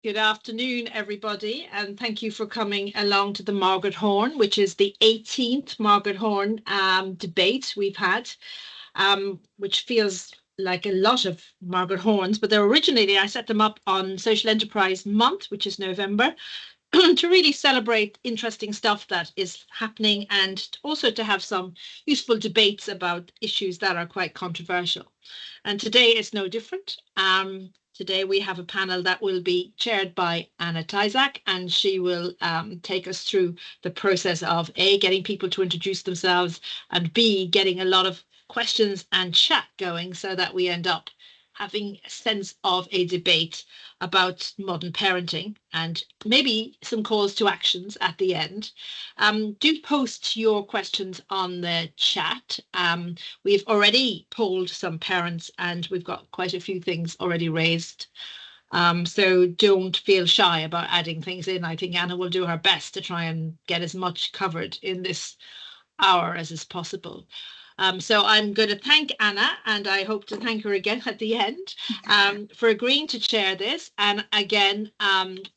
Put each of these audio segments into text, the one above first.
Good afternoon, everybody, and thank you for coming along to the Margaret Horn, which is the 18th Margaret Horn debate we've had, which feels like a lot of Margaret Horns, but originally I set them up on Social Enterprise Month, which is November, to really celebrate interesting stuff that is happening and also to have some useful debates about issues that are quite controversial. And today is no different. Today we have a panel that will be chaired by Anna Tyzak, and she will take us through the process of A, getting people to introduce themselves, and B, getting a lot of questions and chat going so that we end up having a sense of a debate about modern parenting and maybe some calls to actions at the end. Do post your questions on the chat. We've already polled some parents and we've got quite a few things already raised. So don't feel shy about adding things in. I think Anna will do her best to try and get as much covered in this hour as is possible. So I'm going to thank Anna, and I hope to thank her again at the end for agreeing to chair this. And again,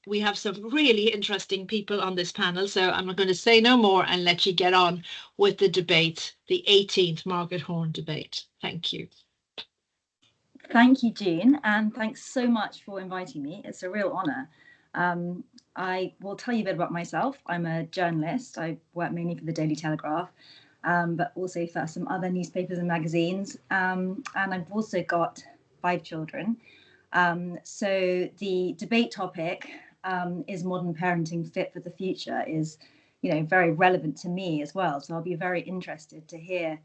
we have some really interesting people on this panel, so I'm going to say no more and let you get on with the debate, the 18th Margaret Horn debate. Thank you. Thank you, Jean, and thanks so much for inviting me. It's a real honour. I will tell you a bit about myself. I'm a journalist. I work mainly for the Daily Telegraph, but also for some other newspapers and magazines. And I've also got 5 children. So the debate topic, is modern parenting fit for the future, is, very relevant to me as well. So I'll be very interested to hear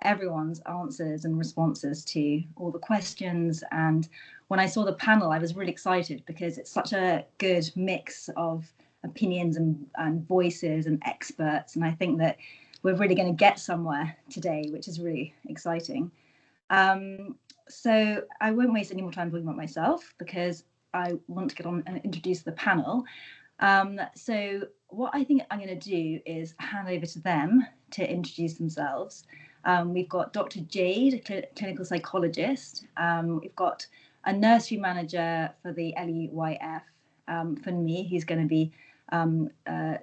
everyone's answers and responses to all the questions. And when I saw the panel, I was really excited because it's such a good mix of opinions and voices and experts. And I think that we're really going to get somewhere today, which is really exciting. So I won't waste any more time talking about myself because I want to get on and introduce the panel. So what I think I'm going to do is hand over to them to introduce themselves. We've got Dr. Jade, a clinical psychologist. We've got a nursery manager for the LEYF, for me, who's going to be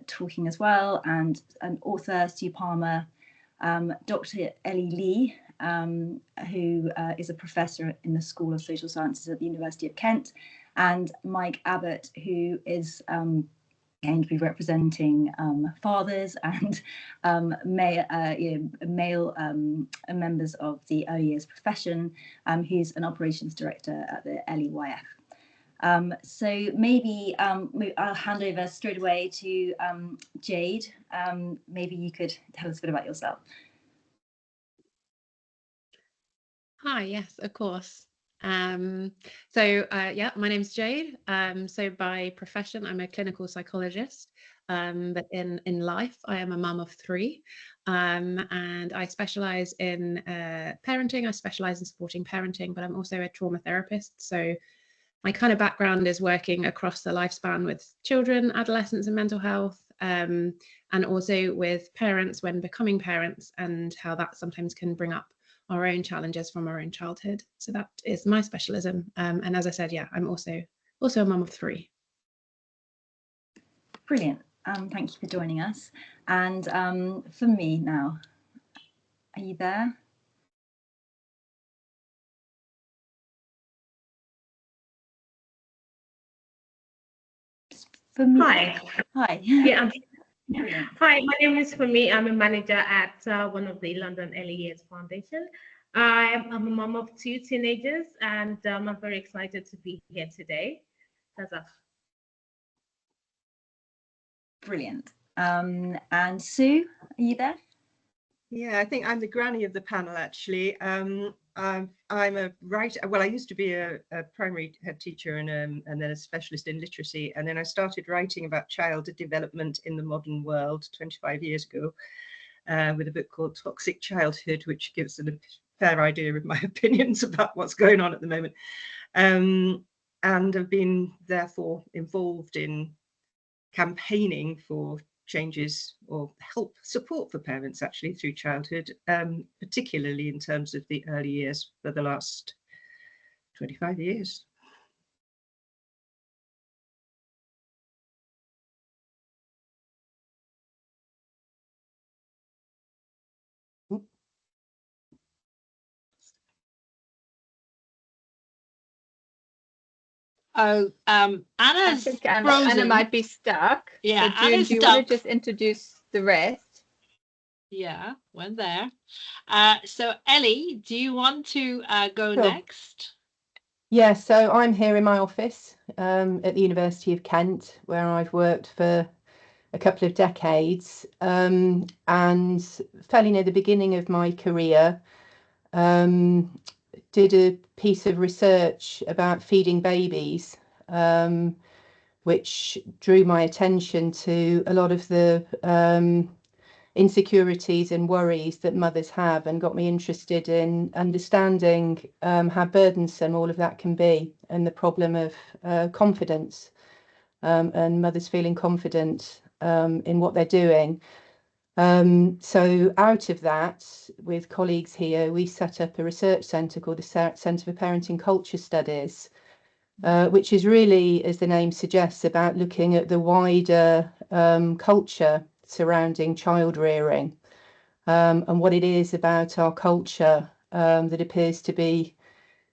talking as well, and an author, Stu Palmer, Dr. Ellie Lee, who is a professor in the School of Social Sciences at the University of Kent, and Mike Abbott, who is going to be representing fathers and male members of the early years profession, who's an operations director at the LEYF. So maybe I'll hand over straight away to Jade. Maybe you could tell us a bit about yourself. Hi, yes, of course. Yeah, my name's Jade. So by profession, I'm a clinical psychologist, but in life, I am a mum of 3, and I specialise in parenting. I specialise in supporting parenting, but I'm also a trauma therapist. So my kind of background is working across the lifespan with children, adolescents, and mental health, and also with parents when becoming parents, and how that sometimes can bring up our own challenges from our own childhood. So that is my specialism. And as I said, yeah, I'm also a mum of 3. Brilliant. Thank you for joining us. And for me now, are you there? For me. Hi. Yeah. Hi, my name is Fumi. I'm a manager at one of the London Early Years Foundation. I'm a mom of 2 teenagers, and I'm very excited to be here today. That's all. Brilliant. And Sue, are you there? Yeah, I think I'm the granny of the panel, actually. I'm a writer. Well, I used to be a primary head teacher and then a specialist in literacy. And then I started writing about child development in the modern world 25 years ago with a book called Toxic Childhood, which gives a fair idea of my opinions about what's going on at the moment. And I've been therefore involved in campaigning for changes or support for parents actually through childhood, particularly in terms of the early years for the last 25 years. Oh, I Anna's think Anna frozen. might be stuck. Yeah, So June, Anna's do you stuck. want to just introduce the rest? Yeah, went there. So Ellie, do you want to go Sure. next? Yeah, so I'm here in my office at the University of Kent, where I've worked for a couple of decades, and fairly near the beginning of my career, did a piece of research about feeding babies, which drew my attention to a lot of the insecurities and worries that mothers have, and got me interested in understanding how burdensome all of that can be, and the problem of confidence, and mothers feeling confident in what they're doing. So out of that, with colleagues here, we set up a research centre called the Centre for Parenting Culture Studies, which is really, as the name suggests, about looking at the wider culture surrounding child rearing, and what it is about our culture that appears to be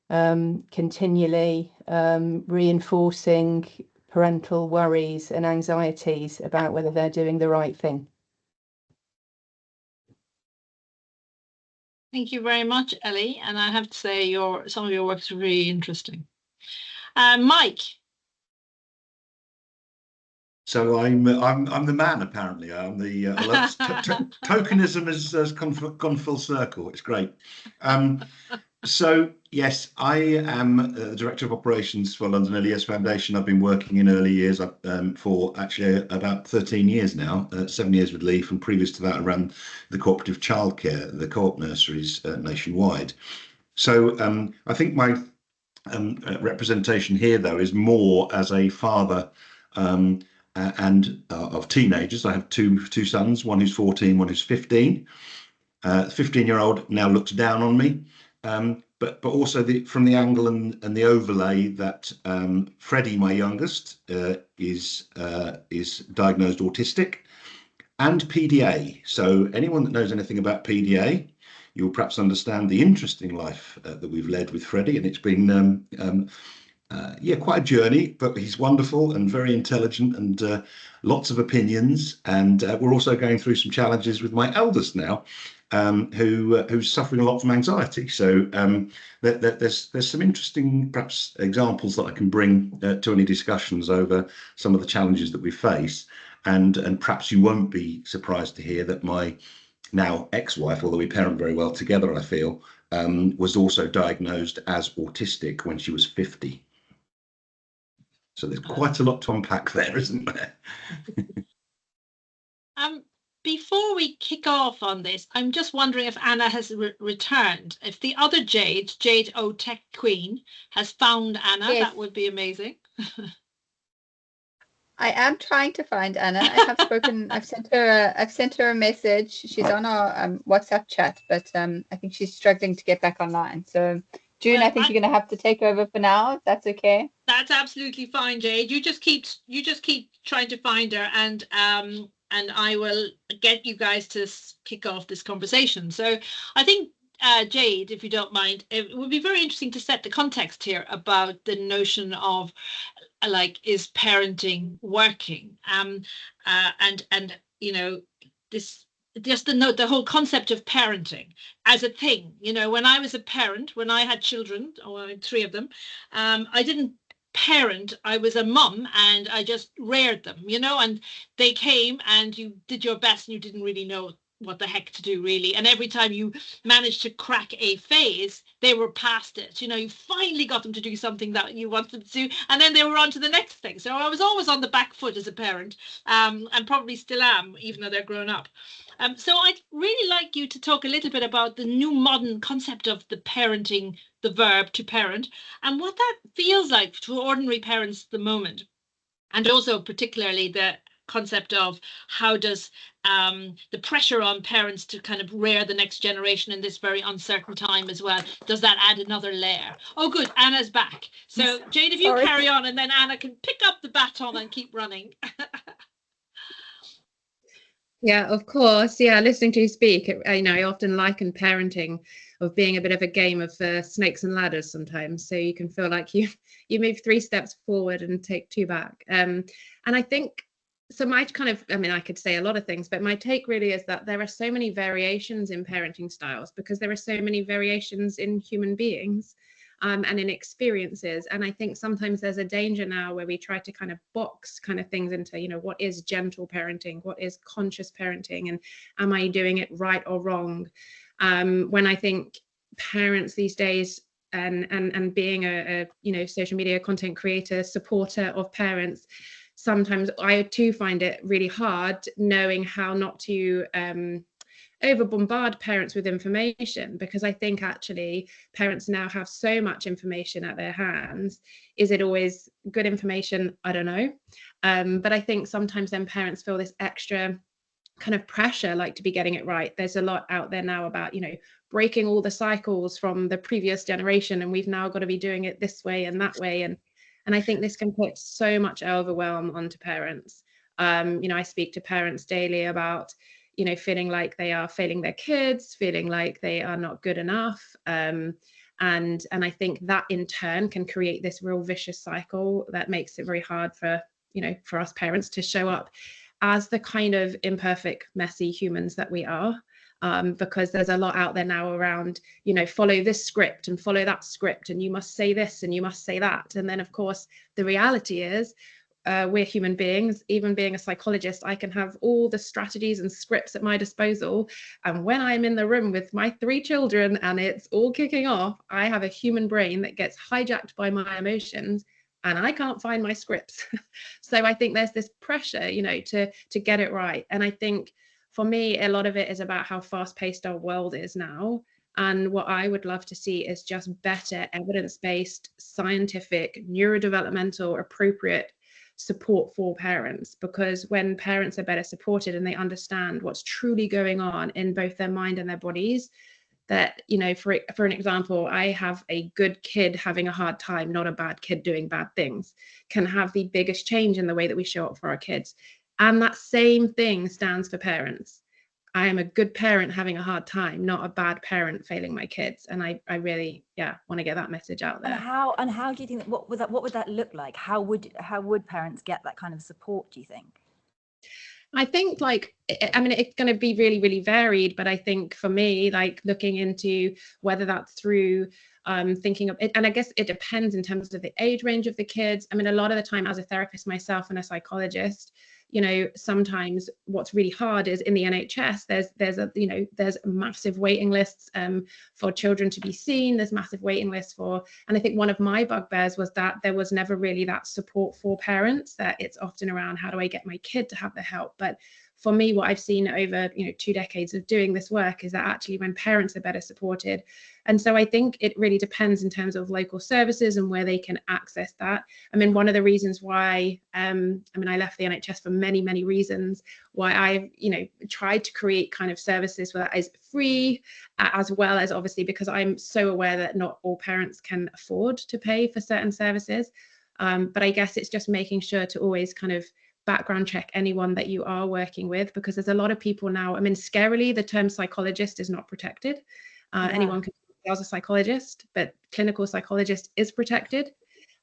continually reinforcing parental worries and anxieties about whether they're doing the right thing. Thank you very much, Ellie. And I have to say, some of your work is really interesting. Mike. So I'm the man, apparently. I'm the tokenism has gone full circle. It's great. So yes, I am the Director of Operations for London LES Foundation. I've been working in early years for actually about 13 years now, 7 years with LEYF, and previous to that I ran the cooperative childcare, the co-op nurseries nationwide. So I think my representation here, though, is more as a father and of teenagers. I have two sons, one who's 14, one who's 15. 15-year-old now looks down on me, but also from the angle and the overlay that Freddie, my youngest, is diagnosed autistic and PDA. So anyone that knows anything about PDA, you'll perhaps understand the interesting life that we've led with Freddie, and it's been quite a journey, but he's wonderful and very intelligent and lots of opinions. And we're also going through some challenges with my eldest now, who's suffering a lot from anxiety. So there's some interesting perhaps examples that I can bring to any discussions over some of the challenges that we face. And perhaps you won't be surprised to hear that my now ex-wife, although we parent very well together, I feel, was also diagnosed as autistic when she was 50. So there's quite a lot to unpack there, isn't there? Before we kick off on this, I'm just wondering if Anna has returned. If the other Jade O Tech Queen, has found Anna, yes. That would be amazing. I am trying to find Anna. I have spoken. I've sent her a message. She's on our WhatsApp chat, but I think she's struggling to get back online. So June, I think you're going to have to take over for now, if that's okay. That's absolutely fine, Jade. You just keep trying to find her, and I will get you guys to kick off this conversation. So I think, Jade, if you don't mind, it would be very interesting to set the context here about the notion of is parenting working, and you know, this just the whole concept of parenting as a thing. You know, when I was a parent, when I had children, or 3 of them, I didn't parent. I was a mum, and I just reared them, you know, and they came and you did your best and you didn't really know what the heck to do, really. And every time you managed to crack a phase, they were past it. You know, you finally got them to do something that you wanted to do, and then they were on to the next thing. So I was always on the back foot as a parent, and probably still am, even though they're grown up. So I'd really like you to talk a little bit about the new modern concept of the parenting, the verb to parent, and what that feels like to ordinary parents at the moment. And also particularly the concept of how does the pressure on parents to kind of rear the next generation in this very uncertain time as well, does that add another layer? Oh, good, Anna's back. So Jade, if you carry on, and then Anna can pick up the baton and keep running. Yeah, of course. Yeah, listening to you speak, I often liken parenting of being a bit of a game of snakes and ladders sometimes. So you can feel like you move 3 steps forward and take 2 back. And I think so. My kind of, I could say a lot of things, but my take really is that there are so many variations in parenting styles because there are so many variations in human beings. And in experiences. And I think sometimes there's a danger now where we try to kind of box kind of things into, what is gentle parenting? What is conscious parenting? And am I doing it right or wrong? When I think parents these days and being a social media content creator, supporter of parents, sometimes I too find it really hard knowing how not to over bombard parents with information, because I think actually parents now have so much information at their hands. Is it always good information? I don't know. But I think sometimes then parents feel this extra kind of pressure, like to be getting it right. There's a lot out there now about, breaking all the cycles from the previous generation, and we've now got to be doing it this way and that way. And I think this can put so much overwhelm onto parents. I speak to parents daily about feeling like they are failing their kids, feeling like they are not good enough. And I think that in turn can create this real vicious cycle that makes it very hard for us parents to show up as the kind of imperfect, messy humans that we are. Because there's a lot out there now around, follow this script and follow that script, and you must say this and you must say that. And then, of course, the reality is, we're human beings. Even being a psychologist, I can have all the strategies and scripts at my disposal. And when I'm in the room with my 3 children and it's all kicking off, I have a human brain that gets hijacked by my emotions and I can't find my scripts. So I think there's this pressure, to get it right. And I think for me, a lot of it is about how fast-paced our world is now. And what I would love to see is just better evidence-based, scientific, neurodevelopmental, appropriate support for parents, because when parents are better supported and they understand what's truly going on in both their mind and their bodies, that for an example, I have a good kid having a hard time, not a bad kid doing bad things, can have the biggest change in the way that we show up for our kids. And that same thing stands for parents. I am a good parent having a hard time, not a bad parent failing my kids. And I really, want to get that message out there. And how do you think what would that look like? How would parents get that kind of support, do you think? I think it's going to be really, really varied, but I think for me, like looking into whether that's through thinking of it, and I guess it depends in terms of the age range of the kids. A lot of the time as a therapist myself and a psychologist, sometimes what's really hard is in the NHS, there's massive waiting lists for children to be seen. There's massive waiting lists and I think one of my bugbears was that there was never really that support for parents, that it's often around how do I get my kid to have the help. But for me, what I've seen over 2 decades of doing this work is that actually when parents are better supported. And so I think it really depends in terms of local services and where they can access that. One of the reasons why I left the NHS for many, many reasons, why I've tried to create kind of services where that is free, as well as obviously because I'm so aware that not all parents can afford to pay for certain services. But I guess it's just making sure to always kind of background check anyone that you are working with, because there's a lot of people now, scarily, the term psychologist is not protected. Anyone can be as a psychologist, but clinical psychologist is protected.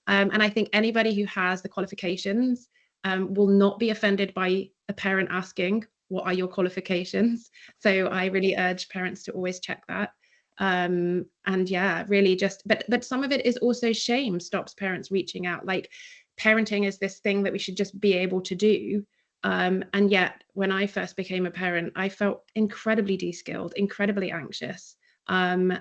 And I think anybody who has the qualifications will not be offended by a parent asking, what are your qualifications? So I really urge parents to always check that. And really just, but some of it is also shame stops parents reaching out. Like, parenting is this thing that we should just be able to do. And yet when I first became a parent, I felt incredibly de-skilled, incredibly anxious. And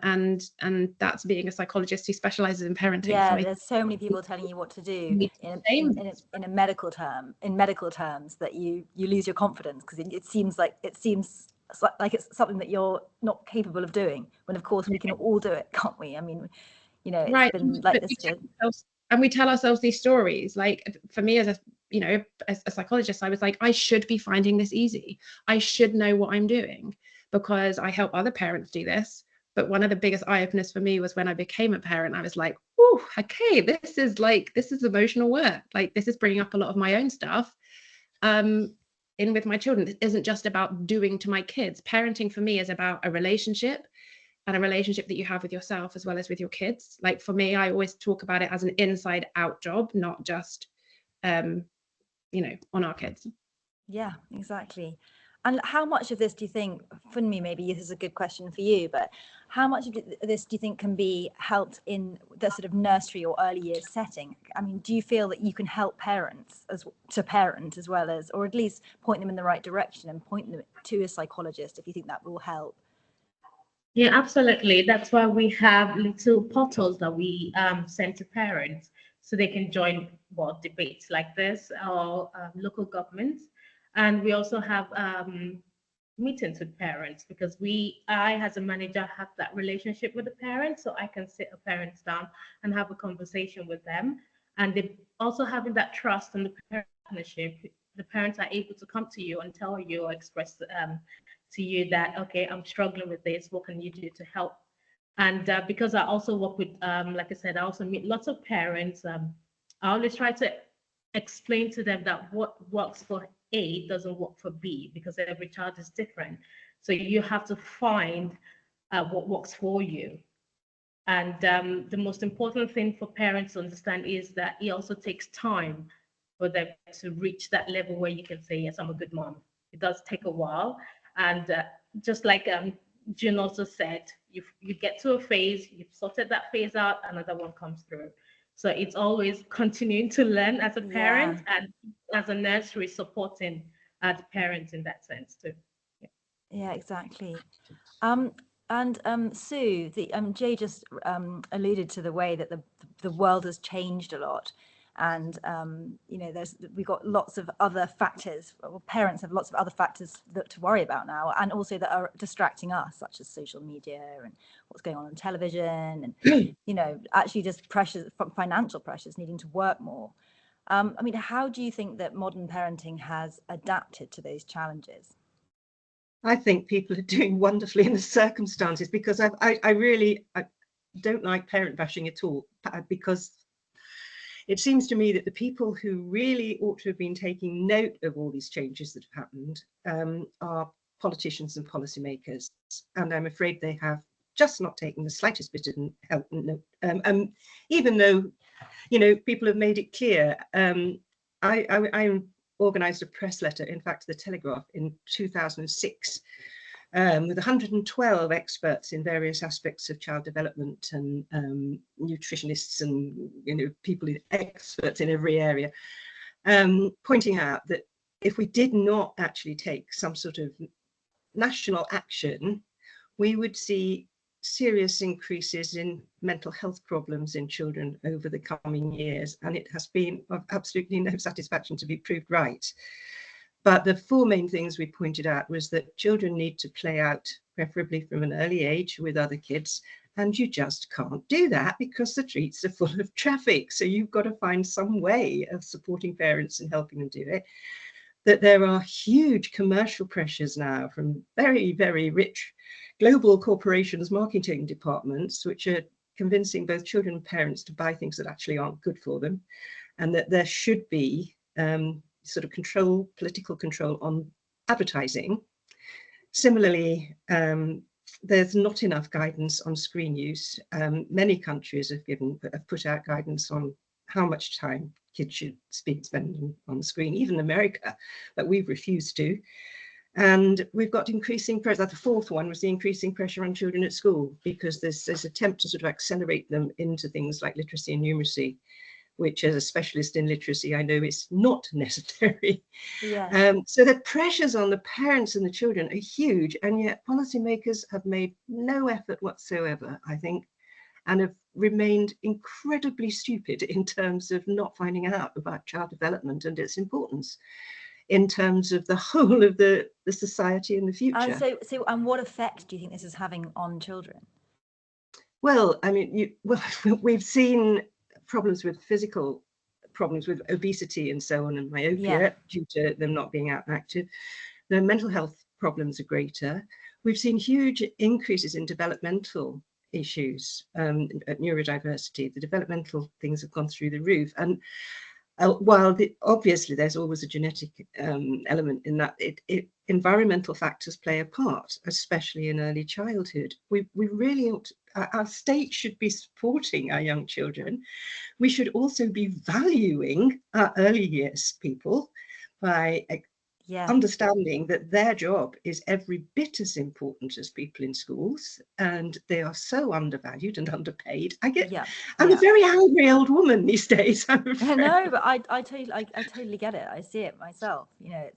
that's being a psychologist who specializes in parenting. Yeah, so there's so many people telling you what to do in a medical terms, that you lose your confidence, because it seems like it's something that you're not capable of doing, when of course we can all do it, can't we? It's been like this. And we tell ourselves these stories. Like, for me as a psychologist, I was like, I should be finding this easy. I should know what I'm doing because I help other parents do this. But one of the biggest eye openers for me was when I became a parent. I was like, oh, okay, this is emotional work. Like, this is bringing up a lot of my own stuff. in with my children. It isn't just about doing to my kids. Parenting for me is about a relationship, and a relationship that you have with yourself as well as with your kids. Like for me, I always talk about it as an inside out job, not just, on our kids. Yeah, exactly. And how much of this do you think, for me, maybe this is a good question for you, but how much of this do you think can be helped in the sort of nursery or early years setting? I mean, do you feel that you can help parents to parent as well as, or at least point them in the right direction and point them to a psychologist if you think that will help? Yeah, absolutely. That's why we have little portals that we send to parents so they can join debates like this or local governments. And we also have meetings with parents because I as a manager have that relationship with the parents, so I can sit the parents down and have a conversation with them. And they also having that trust and the partnership, the parents are able to come to you and tell you or express to you that, okay, I'm struggling with this, what can you do to help? And because I also work with, like I said, I also meet lots of parents. I always try to explain to them that what works for A doesn't work for B because every child is different. So you have to find what works for you. And the most important thing for parents to understand is that it also takes time for them to reach that level where you can say, yes, I'm a good mom. It does take a while. And just like June also said, you get to a phase, you've sorted that phase out, another one comes through. So it's always continuing to learn as a parent and as a nursery supporting the parents in that sense too. Yeah, exactly. And Sue, Jay just alluded to the way that the world has changed a lot. And we've got lots of other factors, parents have lots of other factors to worry about now, and also that are distracting us, such as social media and what's going on television, and actually just pressures, financial pressures, needing to work more. I mean, how do you think that modern parenting has adapted to those challenges? I think people are doing wonderfully in the circumstances, because I really don't like parent bashing at all, because it seems to me that the people who really ought to have been taking note of all these changes that have happened are politicians and policymakers, and I'm afraid they have just not taken the slightest bit of help. Even though, people have made it clear. I organised a press letter, in fact, to the Telegraph in 2006, with 112 experts in various aspects of child development and nutritionists and people, experts in every area, pointing out that if we did not actually take some sort of national action, we would see serious increases in mental health problems in children over the coming years, and it has been of absolutely no satisfaction to be proved right. But the four main things we pointed out was that children need to play out, preferably from an early age, with other kids, and you just can't do that because the streets are full of traffic. So you've got to find some way of supporting parents and helping them do it. That there are huge commercial pressures now from very, very rich global corporations, marketing departments, which are convincing both children and parents to buy things that actually aren't good for them, and that there should be sort of political control on advertising. Similarly, there's not enough guidance on screen use. Many countries have put out guidance on how much time kids should spend on the screen, even America, but we've refused to. And we've got increasing pressure. The fourth one was the increasing pressure on children at school, because there's this attempt to sort of accelerate them into things like literacy and numeracy, which, as a specialist in literacy, I know is not necessary. Yeah. So the pressures on the parents and the children are huge, and yet policymakers have made no effort whatsoever, I think, and have remained incredibly stupid in terms of not finding out about child development and its importance in terms of the whole of the society in the future. And what effect do you think this is having on children? Well, I mean, we've seen problems with physical problems, with obesity and so on, and myopia, due to them not being out active. The mental health problems are greater. We've seen huge increases in developmental issues, at neurodiversity. The developmental things have gone through the roof. And while obviously there's always a genetic element in that, environmental factors play a part, especially in early childhood. We really ought to, our state should be supporting our young children. We should also be valuing our early years people by understanding that their job is every bit as important as people in schools, and they are so undervalued and underpaid. I'm a very angry old woman these days, I'm afraid. No, but I totally get it. I see it myself. You know,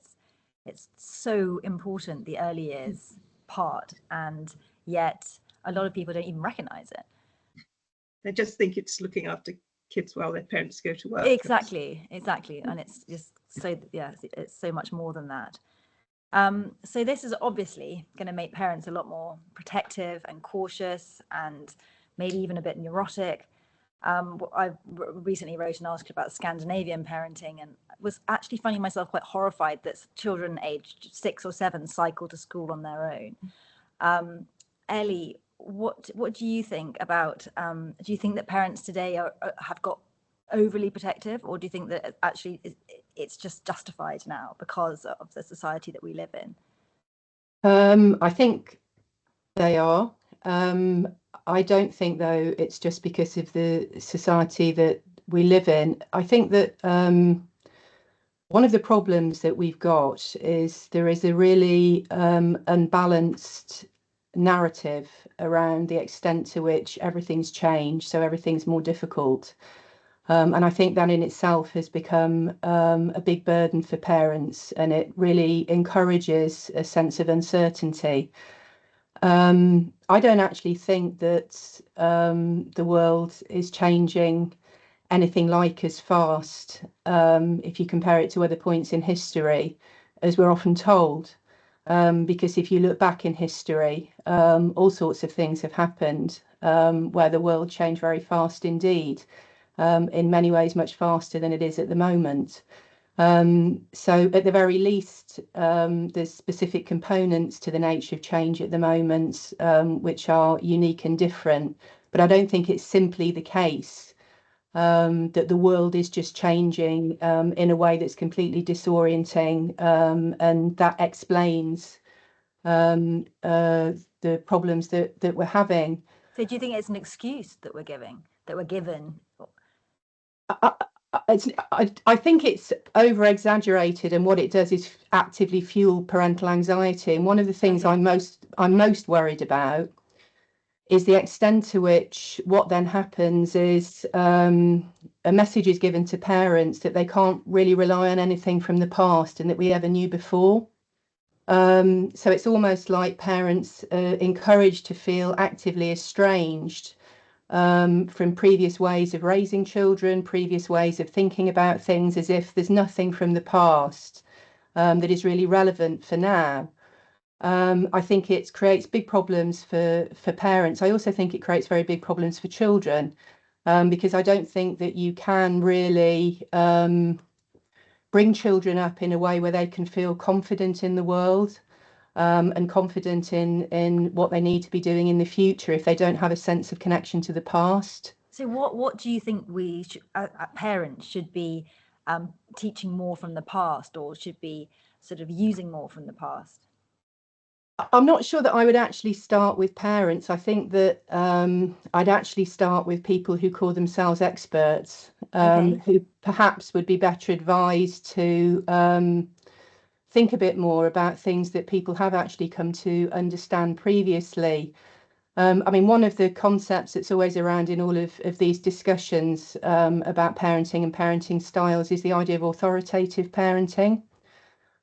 it's so important, the early years part, and yet a lot of people don't even recognize it. They just think it's looking after kids while their parents go to work. Exactly, and it's just so, it's so much more than that. So this is obviously going to make parents a lot more protective and cautious, and maybe even a bit neurotic. I recently wrote an article about Scandinavian parenting, and was actually finding myself quite horrified that children aged 6 or 7 cycle to school on their own. Ellie, what do you think about? Do you think that parents today have got overly protective, or do you think that actually it's just justified now because of the society that we live in? I think they are. I don't think, though, it's just because of the society that we live in. I think that one of the problems that we've got is there is a really unbalanced narrative around the extent to which everything's changed, so everything's more difficult. And I think that in itself has become a big burden for parents, and it really encourages a sense of uncertainty. I don't actually think that the world is changing anything like as fast, if you compare it to other points in history, as we're often told. Because if you look back in history, all sorts of things have happened where the world changed very fast indeed, in many ways much faster than it is at the moment. So at the very least, there's specific components to the nature of change at the moment which are unique and different. But I don't think it's simply the case that the world is just changing in a way that's completely disorienting, and that explains the problems that we're having. So do you think it's an excuse that we're given? I think it's over exaggerated, and what it does is actively fuel parental anxiety. And one of the things I'm most worried about is the extent to which what then happens is a message is given to parents that they can't really rely on anything from the past and that we ever knew before. So it's almost like parents are encouraged to feel actively estranged from previous ways of raising children, previous ways of thinking about things, as if there's nothing from the past that is really relevant for now. I think it creates big problems for parents. I also think it creates very big problems for children, because I don't think that you can really bring children up in a way where they can feel confident in the world and confident in what they need to be doing in the future if they don't have a sense of connection to the past. So what do you think we parents should be teaching more from the past, or should be sort of using more from the past? I'm not sure that I would actually start with parents. I think that I'd actually start with people who call themselves experts, who perhaps would be better advised to think a bit more about things that people have actually come to understand previously. I mean, one of the concepts that's always around in all of these discussions about parenting and parenting styles is the idea of authoritative parenting.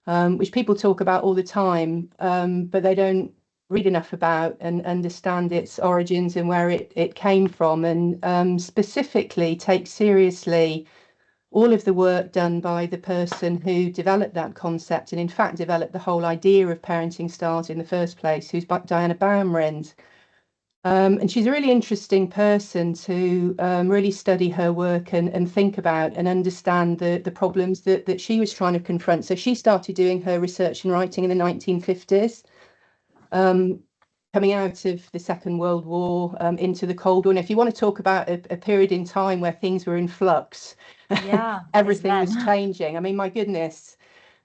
Which people talk about all the time, but they don't read enough about and understand its origins and where it came from, and specifically take seriously all of the work done by the person who developed that concept and in fact developed the whole idea of parenting styles in the first place, who's Diana Baumrind. And she's a really interesting person to really study her work and think about and understand the problems that she was trying to confront. So she started doing her research and writing in the 1950s. coming out of the Second World War into the Cold War. And if you want to talk about a period in time where things were in flux, Yeah, everything was changing. I mean, my goodness,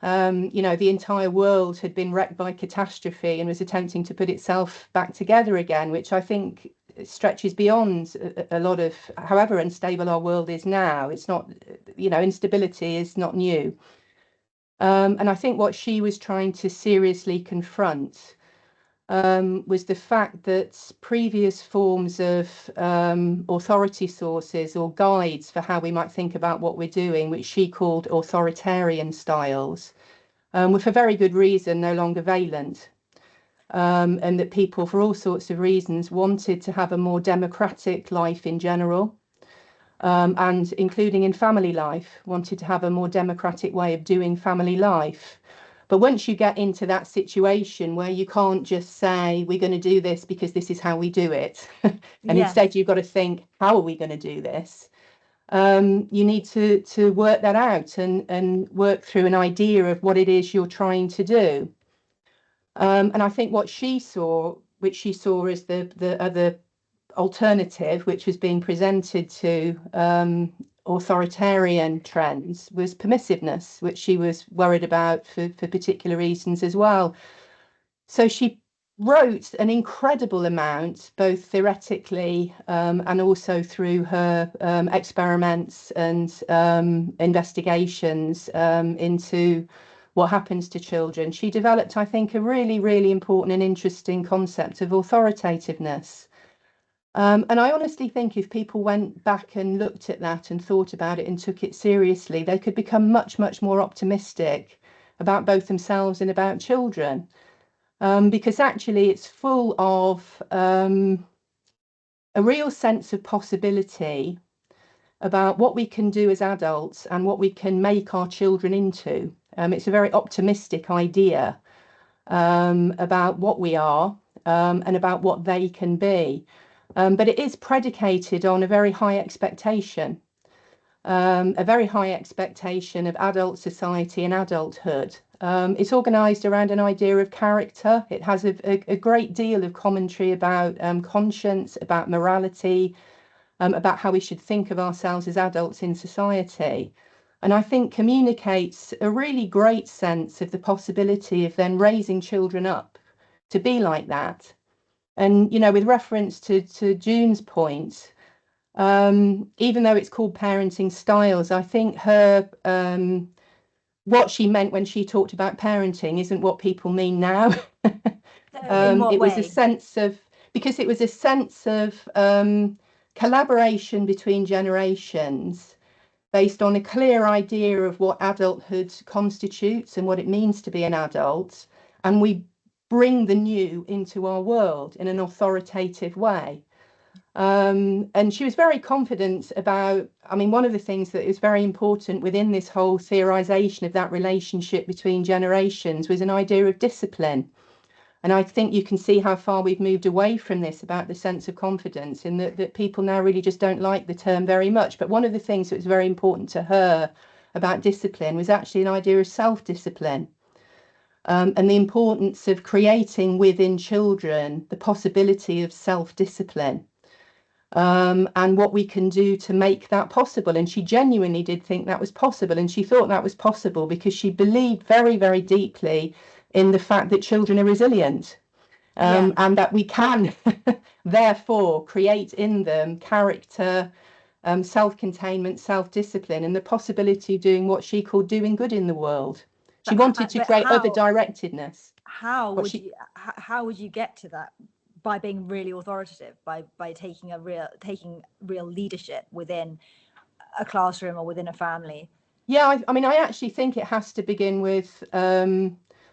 you know, the entire world had been wrecked by catastrophe and was attempting to put itself back together again, which I think stretches beyond a lot of, however unstable our world is now. It's not, you know, instability is not new. And I think what she was trying to seriously confront was the fact that previous forms of authority sources or guides for how we might think about what we're doing, which she called authoritarian styles, were for very good reason no longer valent. And that people, for all sorts of reasons, wanted to have a more democratic life in general, and including in family life, wanted to have a more democratic way of doing family life. But once you get into that situation where you can't just say, we're going to do this because this is how we do it, and instead you've got to think, how are we going to do this? You need to work that out and work through an idea of what it is you're trying to do. And I think what she saw, which she saw as the other alternative, which was being presented to authoritarian trends, was permissiveness, which she was worried about for particular reasons as well. So she wrote an incredible amount, both theoretically and also through her experiments and investigations into what happens to children. She developed, I think, a really, really important and interesting concept of authoritativeness. And I honestly think if people went back and looked at that and thought about it and took it seriously, they could become much, much more optimistic about both themselves and about children. Because actually it's full of a real sense of possibility about what we can do as adults and what we can make our children into. It's a very optimistic idea about what we are and about what they can be. But it is predicated on a very high expectation of adult society and adulthood. It's organised around an idea of character. It has a great deal of commentary about conscience, about morality, about how we should think of ourselves as adults in society. And I think communicates a really great sense of the possibility of then raising children up to be like that. And, you know, with reference to June's point, even though it's called parenting styles, I think her what she meant when she talked about parenting isn't what people mean now. It was a sense of, because it was a sense of collaboration between generations based on a clear idea of what adulthood constitutes and what it means to be an adult, and we bring the new into our world in an authoritative way. And she was very confident about, I mean, one of the things that is very important within this whole theorization of that relationship between generations was an idea of discipline. And I think you can see how far we've moved away from this about the sense of confidence, in that people now really just don't like the term very much. But one of the things that was very important to her about discipline was actually an idea of self-discipline, and the importance of creating within children the possibility of self-discipline, and what we can do to make that possible. And she genuinely did think that was possible. And she thought that was possible because she believed very, very deeply in the fact that children are resilient, and that we can therefore create in them character, self-containment, self-discipline, and the possibility of doing what she called doing good in the world. She wanted to create other directedness. How would you get to that? By being really authoritative, by taking real leadership within a classroom or within a family. Yeah, I mean, I actually think it has to begin with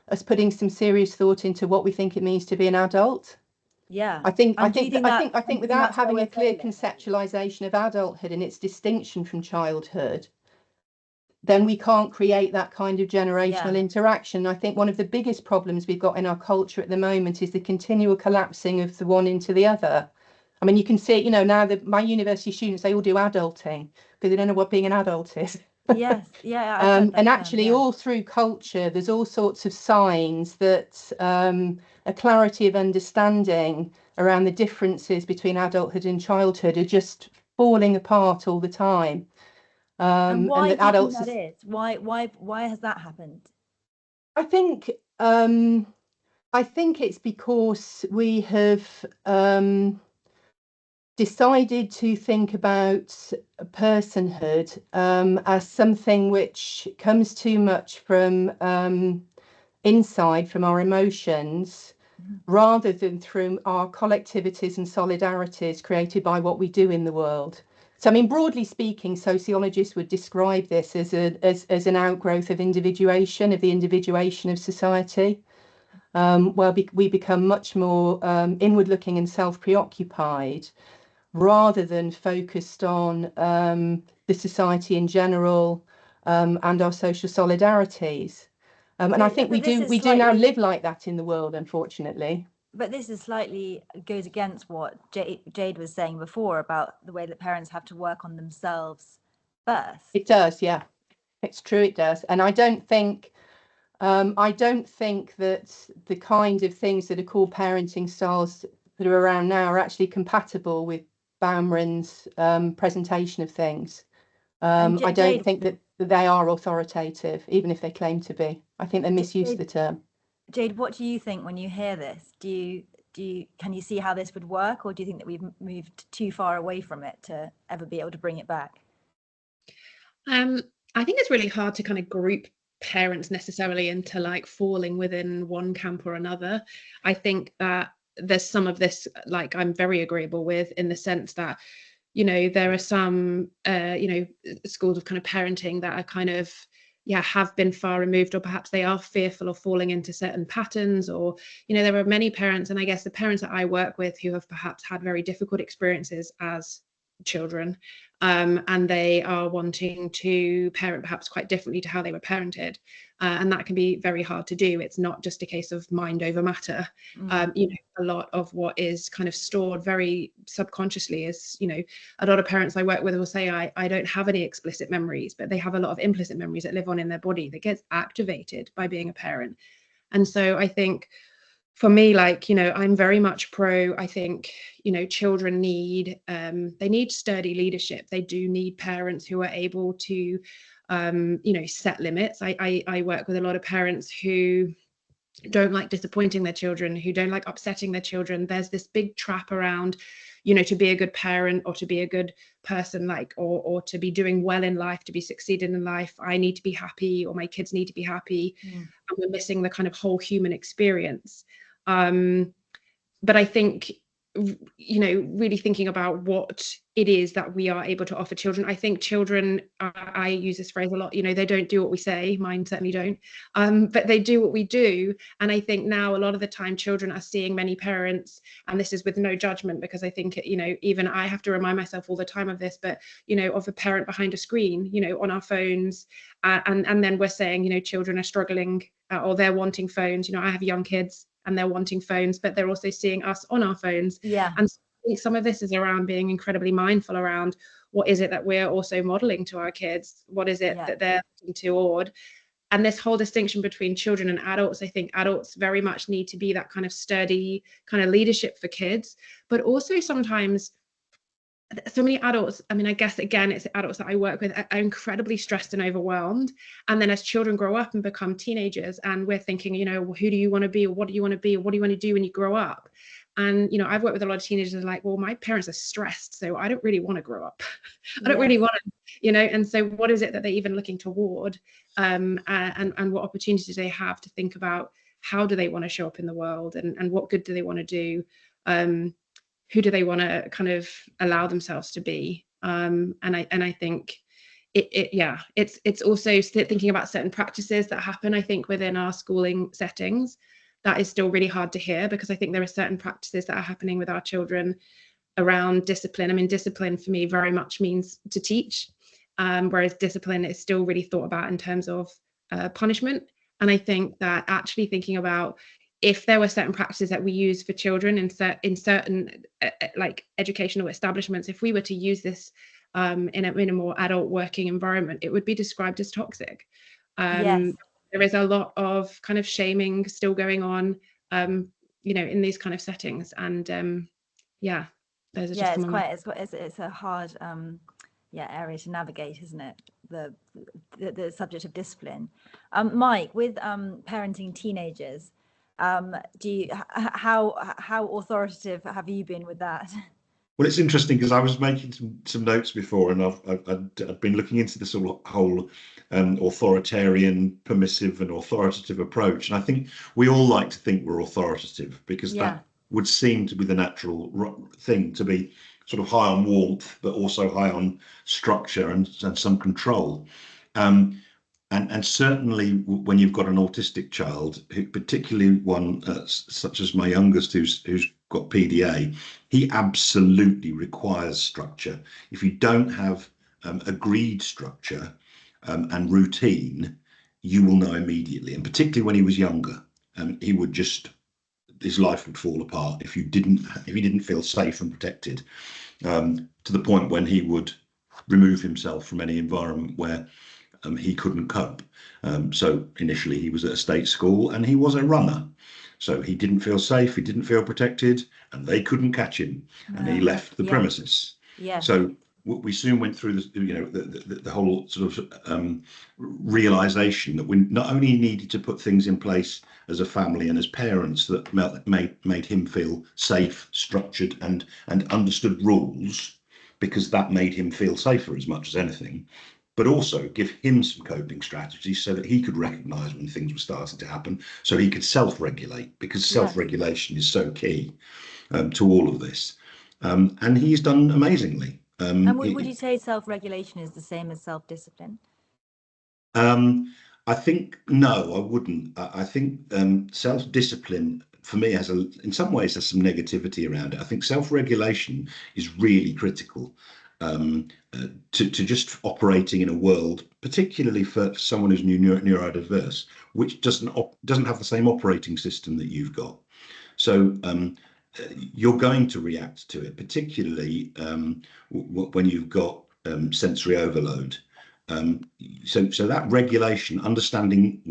us putting some serious thought into what we think it means to be an adult. Yeah, I think without having a clear conceptualization of adulthood and its distinction from childhood, then we can't create that kind of generational interaction. I think one of the biggest problems we've got in our culture at the moment is the continual collapsing of the one into the other. I mean, you can see it, you know, now that my university students, they all do adulting because they don't know what being an adult is. Yes, yeah. And actually all through culture, there's all sorts of signs that a clarity of understanding around the differences between adulthood and childhood are just falling apart all the time. And why that do you adults think that is? Why has that happened? I think it's because we have decided to think about personhood as something which comes too much from inside, from our emotions, rather than through our collectivities and solidarities created by what we do in the world. So, I mean, broadly speaking, sociologists would describe this as an outgrowth of individuation, of the individuation of society, where we become much more inward-looking and self-preoccupied, rather than focused on the society in general and our social solidarities. And I think we do now live like that in the world, unfortunately. But this is slightly goes against what Jade was saying before about the way that parents have to work on themselves first. It does, yeah. It's true, it does. And I don't think that the kind of things that are called parenting styles that are around now are actually compatible with Baumann's presentation of things. I don't think that they are authoritative, even if they claim to be. I think they misuse the term. Jade, what do you think when you hear this? Can you see how this would work, or do you think that we've moved too far away from it to ever be able to bring it back? I think it's really hard to kind of group parents necessarily into like falling within one camp or another. I think that there's some of this, like, I'm very agreeable with, in the sense that, you know, there are some, schools of kind of parenting that are kind of, have been far removed, or perhaps they are fearful of falling into certain patterns, or, you know, there are many parents, and I guess the parents that I work with, who have perhaps had very difficult experiences as children, and they are wanting to parent perhaps quite differently to how they were parented, and that can be very hard to do. It's not just a case of mind over matter. You know, a lot of what is kind of stored very subconsciously is, you know, a lot of parents I work with will say, I don't have any explicit memories, but they have a lot of implicit memories that live on in their body that gets activated by being a parent. And so I think, for me, like, you know, I'm very much pro. I think, you know, children need, they need sturdy leadership. They do need parents who are able to, you know, set limits. I work with a lot of parents who don't like disappointing their children, who don't like upsetting their children. There's this big trap around, you know, to be a good parent or to be a good person, like, or to be doing well in life, to be succeeding in life, I need to be happy, or my kids need to be happy. And we're missing the kind of whole human experience. But I think, you know, really thinking about what it is that we are able to offer children. I think children, I use this phrase a lot, you know, they don't do what we say. Mine certainly don't, but they do what we do. And I think now a lot of the time children are seeing many parents, and this is with no judgment, because I think, you know, even I have to remind myself all the time of this, but, you know, of a parent behind a screen, you know, on our phones, and then we're saying, you know, children are struggling, or they're wanting phones. You know, I have young kids, and they're wanting phones, but they're also seeing us on our phones. Yeah. And so I think some of this is around being incredibly mindful around what is it that we're also modeling to our kids? What is it that they're looking toward? And this whole distinction between children and adults, I think adults very much need to be that kind of sturdy kind of leadership for kids, but also sometimes so many adults, I mean, I guess, again, it's adults that I work with are incredibly stressed and overwhelmed. And then as children grow up and become teenagers, and we're thinking, you know, well, who do you want to be? Or what do you want to be? Or what do you want to do when you grow up? And, you know, I've worked with a lot of teenagers that are like, well, my parents are stressed, so I don't really want to grow up. I don't really want to, you know, and so what is it that they're even looking toward? And what opportunities do they have to think about how do they want to show up in the world, and what good do they want to do? Who do they want to kind of allow themselves to be? And I think it's also thinking about certain practices that happen, I think, within our schooling settings. That is still really hard to hear, because I think there are certain practices that are happening with our children around discipline. I mean, discipline for me very much means to teach, whereas discipline is still really thought about in terms of punishment. And I think that actually thinking about, if there were certain practices that we use for children in certain like educational establishments, if we were to use this in a more adult working environment, it would be described as toxic. There is a lot of kind of shaming still going on. you know, in these kind of settings. And yeah, those are just it's a hard area to navigate, isn't it? The subject of discipline. Mike, with parenting teenagers, how authoritative have you been with that? Well, it's interesting because I was making some notes before, and I've been looking into this whole authoritarian, permissive, and authoritative approach. And I think we all like to think we're authoritative because that would seem to be the natural thing, to be sort of high on warmth, but also high on structure and some control. And certainly when you've got an autistic child, particularly one such as my youngest, who's got PDA, he absolutely requires structure. If you don't have agreed structure and routine, you will know immediately. And particularly when he was younger, he would just, his life would fall apart if he didn't feel safe and protected, to the point when he would remove himself from any environment where he couldn't cope. So initially he was at a state school and he was a runner. So he didn't feel safe, he didn't feel protected, and they couldn't catch him, and he left the premises. Yeah. So we soon went through the whole sort of realization that we not only needed to put things in place as a family and as parents that made him feel safe, structured, and understood rules, because that made him feel safer as much as anything, but also give him some coping strategies so that he could recognize when things were starting to happen, so he could self-regulate, because self-regulation is so key to all of this. And he's done amazingly. And would you say self-regulation is the same as self-discipline? I think, no, I wouldn't. I think self-discipline for me in some ways there's some negativity around it. I think self-regulation is really critical. To just operating in a world, particularly for someone who's neurodiverse, which doesn't have the same operating system that you've got. So you're going to react to it, particularly when you've got sensory overload. So that regulation, understanding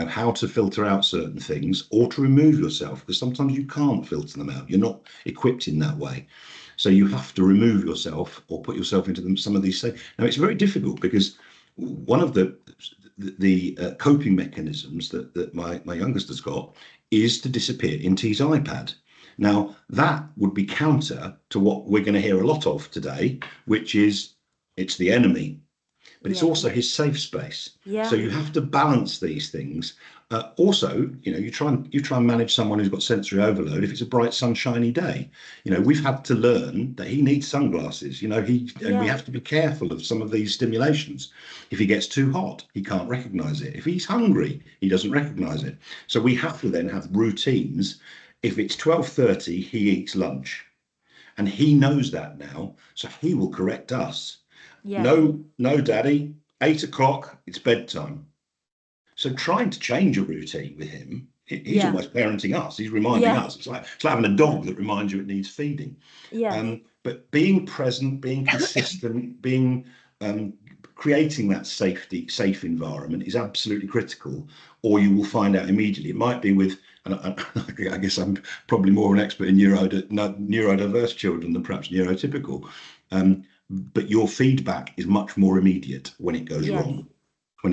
how to filter out certain things or to remove yourself, because sometimes you can't filter them out. You're not equipped in that way. So you have to remove yourself or put yourself into some of these. Now it's very difficult because one of the coping mechanisms that my youngest has got is to disappear into his iPad. Now that would be counter to what we're going to hear a lot of today, which is it's the enemy, but it's also his safe space. So you have to balance these things. Also, you try and manage someone who's got sensory overload. If it's a bright, sunshiny day, we've had to learn that he needs sunglasses. And we have to be careful of some of these stimulations. If he gets too hot, he can't recognize it. If he's hungry, he doesn't recognize it. So we have to then have routines. If it's 12:30, he eats lunch, and he knows that now, so he will correct us. No, daddy, 8 o'clock, it's bedtime. So trying to change a routine with him, he's almost parenting us. He's reminding us. It's like having a dog that reminds you it needs feeding. But being present, being consistent, creating that safe environment is absolutely critical, or you will find out immediately. It might be with, and I guess I'm probably more an expert in neurodiverse children than perhaps neurotypical. But your feedback is much more immediate when it goes wrong. Do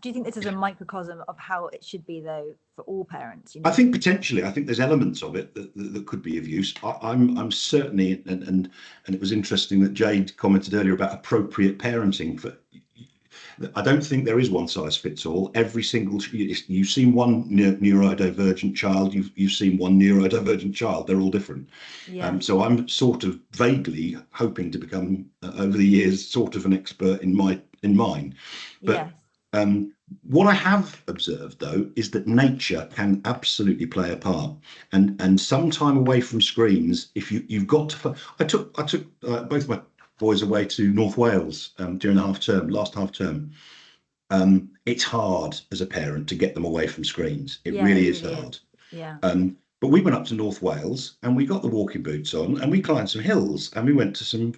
you think this is a microcosm of how it should be, though, for all parents? I think potentially. I think there's elements of it that could be of use. I'm certainly, and it was interesting that Jade commented earlier about appropriate parenting. I don't think there is one size fits all. Every single, you've seen one neurodivergent child, you've seen one neurodivergent child. They're all different. So I'm sort of vaguely hoping to become, over the years, sort of an expert in mine. But what I have observed, though, is that nature can absolutely play a part. And some time away from screens, if you've got to, I took both my boys away to North Wales during last half term. It's hard as a parent to get them away from screens. It really is hard. But we went up to North Wales and we got the walking boots on and we climbed some hills and we went to some,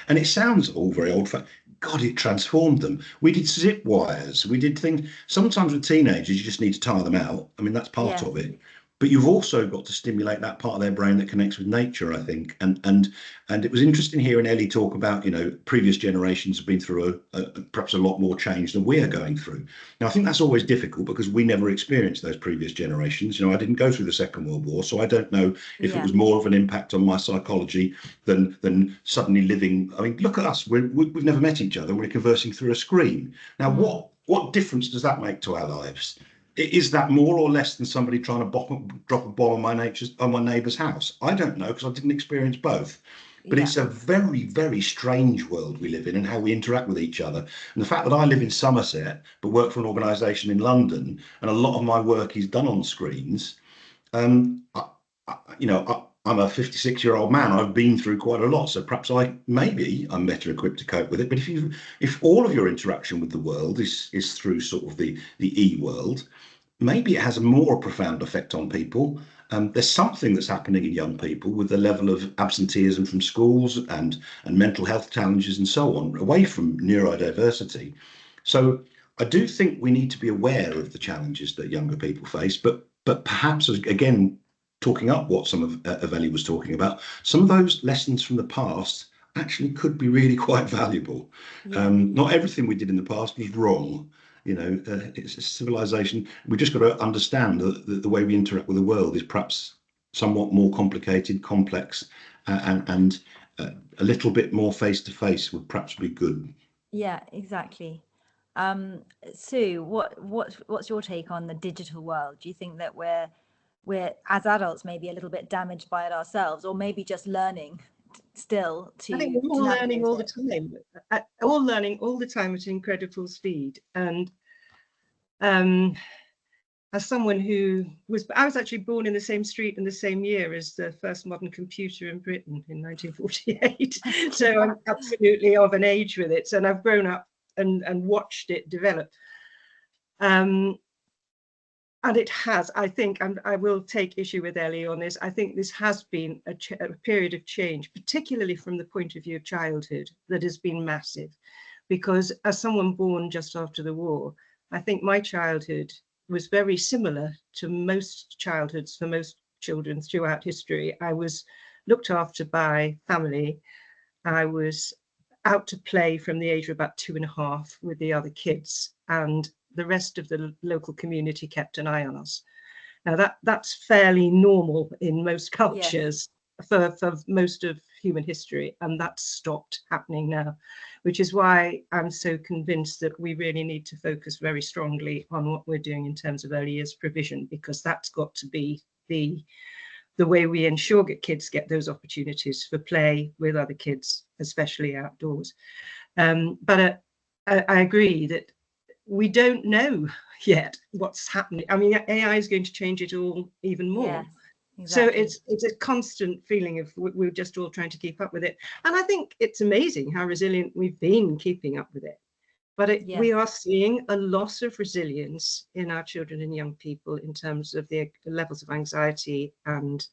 and it sounds all very old-fashioned. God, it transformed them. We did zip wires. We did things. Sometimes with teenagers, you just need to tire them out. I mean, that's part of it. But you've also got to stimulate that part of their brain that connects with nature, I think. And it was interesting hearing Ellie talk about, previous generations have been through perhaps a lot more change than we are going through. Now, I think that's always difficult because we never experienced those previous generations. I didn't go through the Second World War, so I don't know if it was more of an impact on my psychology than suddenly living. I mean, look at us. We've never met each other. We're conversing through a screen. Now, what difference does that make to our lives? Is that more or less than somebody trying to drop a bomb on my neighbour's house? I don't know, because I didn't experience both. But it's a very, very strange world we live in and how we interact with each other. And the fact that I live in Somerset but work for an organisation in London, and a lot of my work is done on screens. I'm a 56-year-old man. I've been through quite a lot, so perhaps I'm better equipped to cope with it. But if all of your interaction with the world is through sort of the e-world, maybe it has a more profound effect on people. There's something that's happening in young people with the level of absenteeism from schools and mental health challenges and so on, away from neurodiversity. So I do think we need to be aware of the challenges that younger people face, but perhaps, again, talking up what some of Ellie was talking about, some of those lessons from the past actually could be really quite valuable. Not everything we did in the past was wrong. It's a civilization. We've just got to understand that the way we interact with the world is perhaps somewhat more complicated, complex, and a little bit more face-to-face would perhaps be good. Yeah, exactly. Sue, what's your take on the digital world? Do you think that we're as adults maybe a little bit damaged by it ourselves, or maybe just learning still to? I think we're all learning all the time, all learning all the time at incredible speed. And as someone I was actually born in the same street in the same year as the first modern computer in Britain in 1948. So I'm absolutely of an age with it, and I've grown up and watched it develop. And it has, I think, and I will take issue with Ellie on this, I think this has been a period of change, particularly from the point of view of childhood, that has been massive. Because as someone born just after the war, I think my childhood was very similar to most childhoods for most children throughout history. I was looked after by family. I was out to play from the age of about 2.5 with the other kids, and the rest of the local community kept an eye on us. Now that's fairly normal in most cultures for most of human history, and that's stopped happening now, which is why I'm so convinced that we really need to focus very strongly on what we're doing in terms of early years provision, because that's got to be the way we ensure kids get those opportunities for play with other kids, especially outdoors. But I agree that we don't know yet what's happening. I mean, AI is going to change it all even more. Yeah, exactly. So it's a constant feeling of we're just all trying to keep up with it. And I think it's amazing how resilient we've been keeping up with it. But we are seeing a loss of resilience in our children and young people in terms of the levels of anxiety. And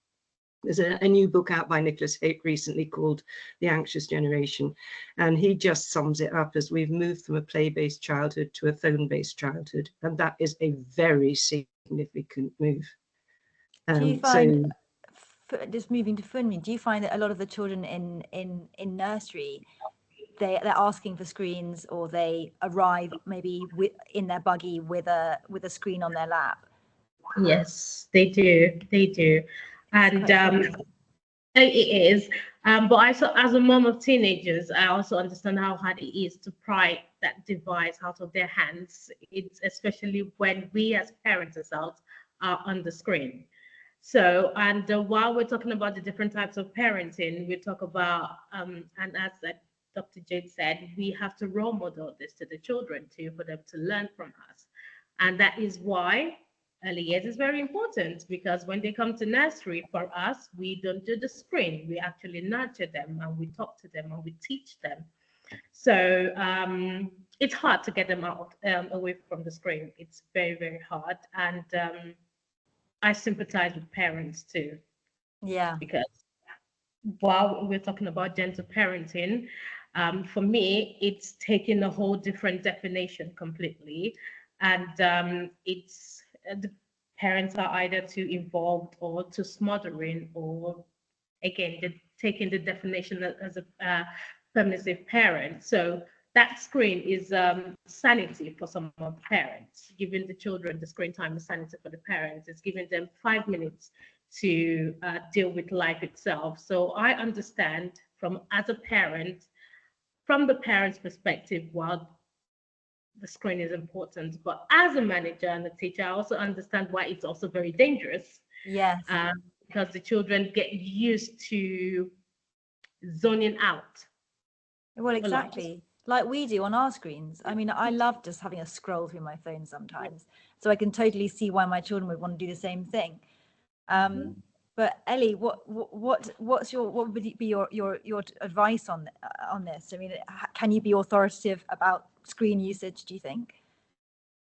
there's a new book out by Nicholas Haight recently called The Anxious Generation. And he just sums it up as we've moved from a play-based childhood to a phone-based childhood. And that is a very significant move. Do you find, just moving to phone, do you find that a lot of the children in nursery, they're asking for screens, or they arrive maybe in their buggy with a screen on their lap? Yes, they do. And it is. But as a mom of teenagers, I also understand how hard it is to pry that device out of their hands. It's especially when we as parents ourselves are on the screen. So, and while we're talking about the different types of parenting, we talk about, and as Dr. Jade said, we have to role model this to the children too, for them to learn from us. And that is why early years is very important, because when they come to nursery, for us, we don't do the screen. We actually nurture them, and we talk to them, and we teach them. So it's hard to get them out away from the screen. It's very, very hard. And I sympathize with parents too. Yeah. Because while we're talking about gentle parenting, For me, it's taking a whole different definition completely, and it's the parents are either too involved or too smothering, or again, taking the definition as a permissive parent. So that screen is sanity for some of the parents. Giving the children the screen time is sanity for the parents. It's giving them 5 minutes to deal with life itself. So I understand as a parent, from the parent's perspective, while the screen is important, but as a manager and a teacher, I also understand why it's also very dangerous. Yes. Because the children get used to zoning out. Well, exactly. Like we do on our screens. I mean, I love just having a scroll through my phone sometimes, so I can totally see why my children would want to do the same thing. But Ellie, what would be your advice on this? I mean, can you be authoritative about screen usage, do you think?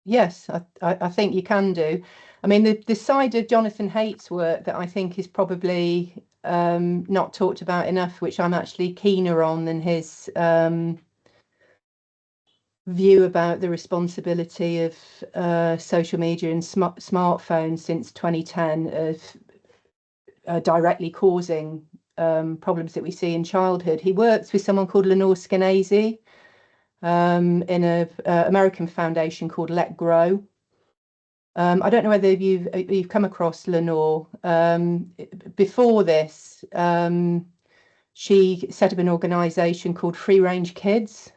Yes, I think you can do. I mean, the side of Jonathan Haidt's work that I think is probably not talked about enough, which I'm actually keener on than his view about the responsibility of social media and smartphones since 2010 of directly causing problems that we see in childhood. He works with someone called Lenore Skenazy in an American foundation called Let Grow. I don't know whether you've come across Lenore. Before this, she set up an organisation called Free Range Kids,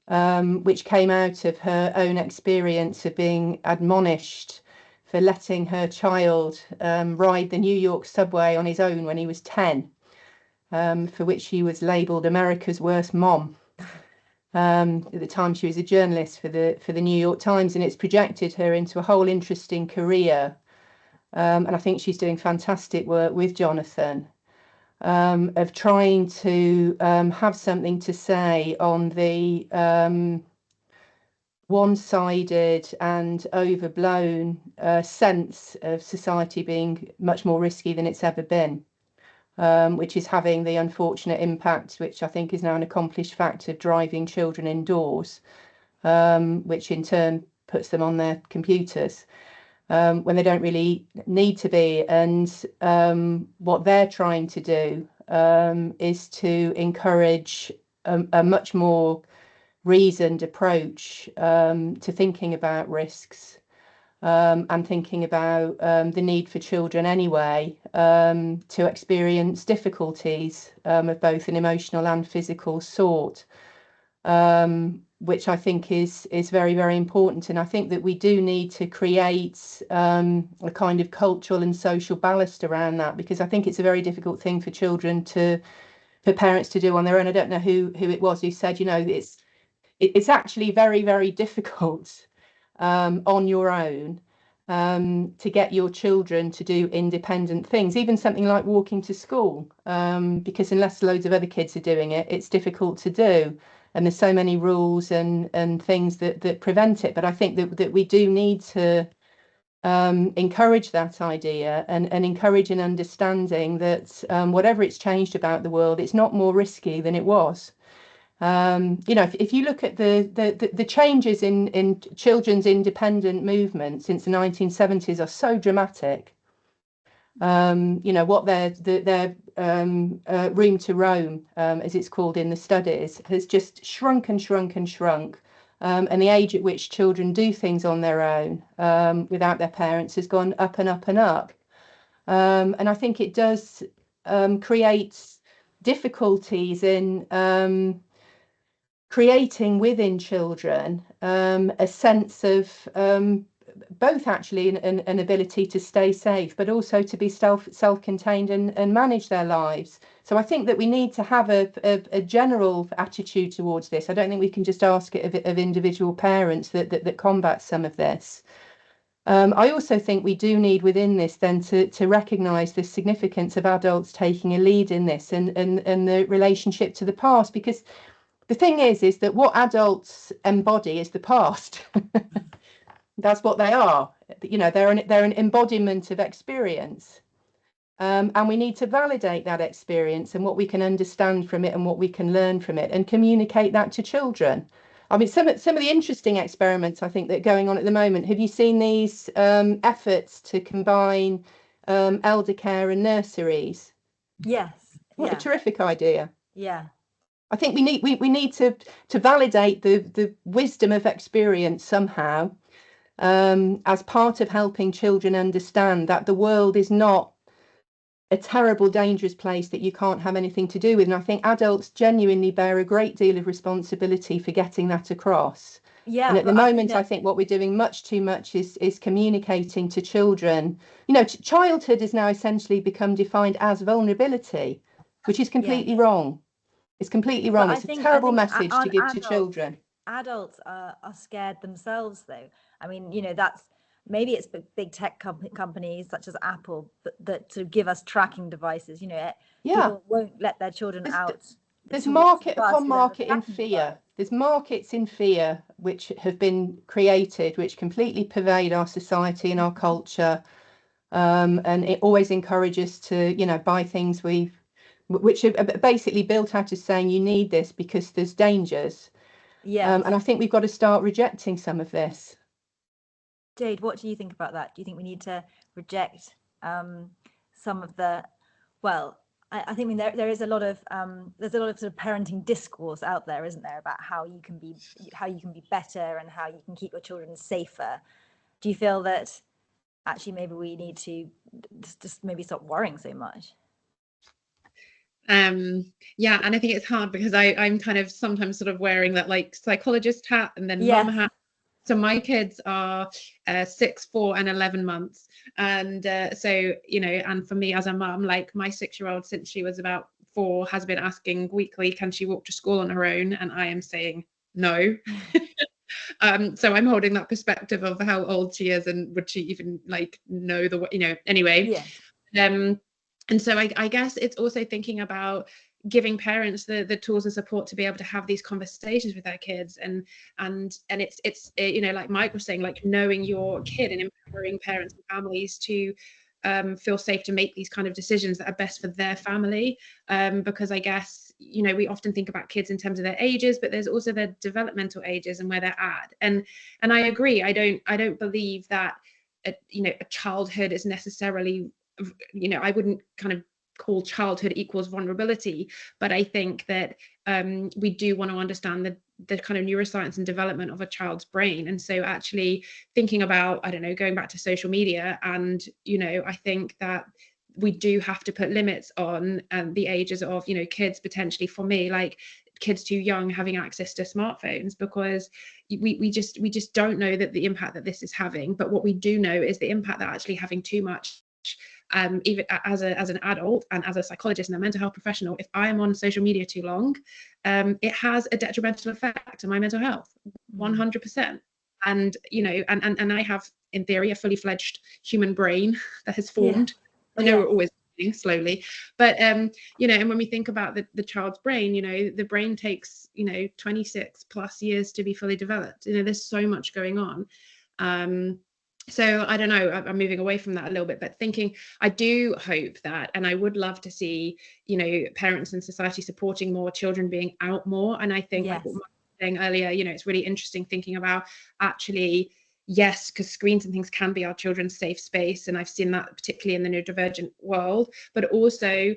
which came out of her own experience of being admonished for letting her child ride the New York subway on his own when he was 10, for which she was labelled America's worst mom. At the time, she was a journalist for the New York Times, and it's projected her into a whole interesting career. And I think she's doing fantastic work with Jonathan, of trying to have something to say on the one-sided and overblown sense of society being much more risky than it's ever been. Which is having the unfortunate impact, which I think is now an accomplished fact, of driving children indoors, which in turn puts them on their computers when they don't really need to be. And what they're trying to do is to encourage a much more reasoned approach to thinking about risks. And thinking about the need for children anyway to experience difficulties of both an emotional and physical sort, which I think is very, very important. And I think that we do need to create a kind of cultural and social ballast around that, because I think it's a very difficult thing for parents to do on their own. I don't know who it was who said, you know, it's actually very, very difficult on your own to get your children to do independent things, even something like walking to school, because unless loads of other kids are doing it, it's difficult to do, and there's so many rules and things that prevent it. But I think that we do need to encourage that idea and encourage an understanding that whatever it's changed about the world, it's not more risky than it was. You know, if you look at the changes in children's independent movement since the 1970s are so dramatic. You know, what their room to roam, as it's called in the studies, has just shrunk and shrunk and shrunk. And the age at which children do things on their own without their parents has gone up and up and up. And I think it does create difficulties in creating within children a sense of both actually an ability to stay safe, but also to be self-contained and manage their lives. So I think that we need to have a general attitude towards this. I don't think we can just ask it of individual parents that combat some of this. I also think we do need within this then to recognise the significance of adults taking a lead in this and the relationship to the past, because the thing is that what adults embody is the past. That's what they are. You know, they're an embodiment of experience. And we need to validate that experience and what we can understand from it and what we can learn from it and communicate that to children. I mean, some of the interesting experiments I think that are going on at the moment. Have you seen these efforts to combine elder care and nurseries? Yes. What a terrific idea. Yeah. I think we need to validate the wisdom of experience somehow, as part of helping children understand that the world is not a terrible, dangerous place that you can't have anything to do with. And I think adults genuinely bear a great deal of responsibility for getting that across. Yeah. And at the moment, I think what we're doing much too much is communicating to children. You know, childhood has now essentially become defined as vulnerability, which is completely wrong. It's completely wrong. It's a terrible message to give to children. Adults are scared themselves, though. I mean, you know, that's maybe it's big tech companies such as Apple that to give us tracking devices. You know, people won't let their children out. There's market upon market in fear. There's markets in fear which have been created, which completely pervade our society and our culture, and it always encourages us to, you know, buy things which are basically built out as saying you need this because there's dangers. And I think we've got to start rejecting some of this. Jade, what do you think about that? Do you think we need to reject some of the, well, I think there is a lot of there's a lot of sort of parenting discourse out there, isn't there, about how you can be better and how you can keep your children safer. Do you feel that actually maybe we need to just maybe stop worrying so much? Yeah, and I think it's hard because I'm kind of sometimes sort of wearing that like psychologist hat and then mum hat. So my kids are 6, 4 and 11 months. And so, you know, and for me as a mum, like my 6-year-old, since she was about 4, has been asking weekly, can she walk to school on her own? And I am saying no. So I'm holding that perspective of how old she is and would she even like know the, you know, anyway. And so I guess it's also thinking about giving parents the tools and support to be able to have these conversations with their kids, and it's you know, like Mike was saying, like knowing your kid and empowering parents and families to feel safe to make these kind of decisions that are best for their family, because I guess, you know, we often think about kids in terms of their ages, but there's also their developmental ages and where they're at. And I agree, I don't believe that you know, a childhood is necessarily, you know, I wouldn't kind of call childhood equals vulnerability, but I think that we do want to understand the kind of neuroscience and development of a child's brain. And so actually thinking about, I don't know, going back to social media, and, you know, I think that we do have to put limits on the ages of, you know, kids potentially, for me, like kids too young having access to smartphones, because we just don't know that the impact that this is having. But what we do know is the impact that actually having too much, even as an adult and as a psychologist and a mental health professional, if I am on social media too long, it has a detrimental effect on my mental health, 100%. And, you know, and I have, in theory, a fully fledged human brain that has formed. I know we're always slowly, but you know, and when we think about the child's brain, you know, the brain takes, you know, 26 plus years to be fully developed. You know, there's so much going on. So I don't know, I'm moving away from that a little bit, but thinking, I do hope that, and I would love to see, you know, parents and society supporting more children being out more. And I think like what Mike was saying earlier, you know, it's really interesting thinking about actually, yes, because screens and things can be our children's safe space. And I've seen that particularly in the neurodivergent world, but also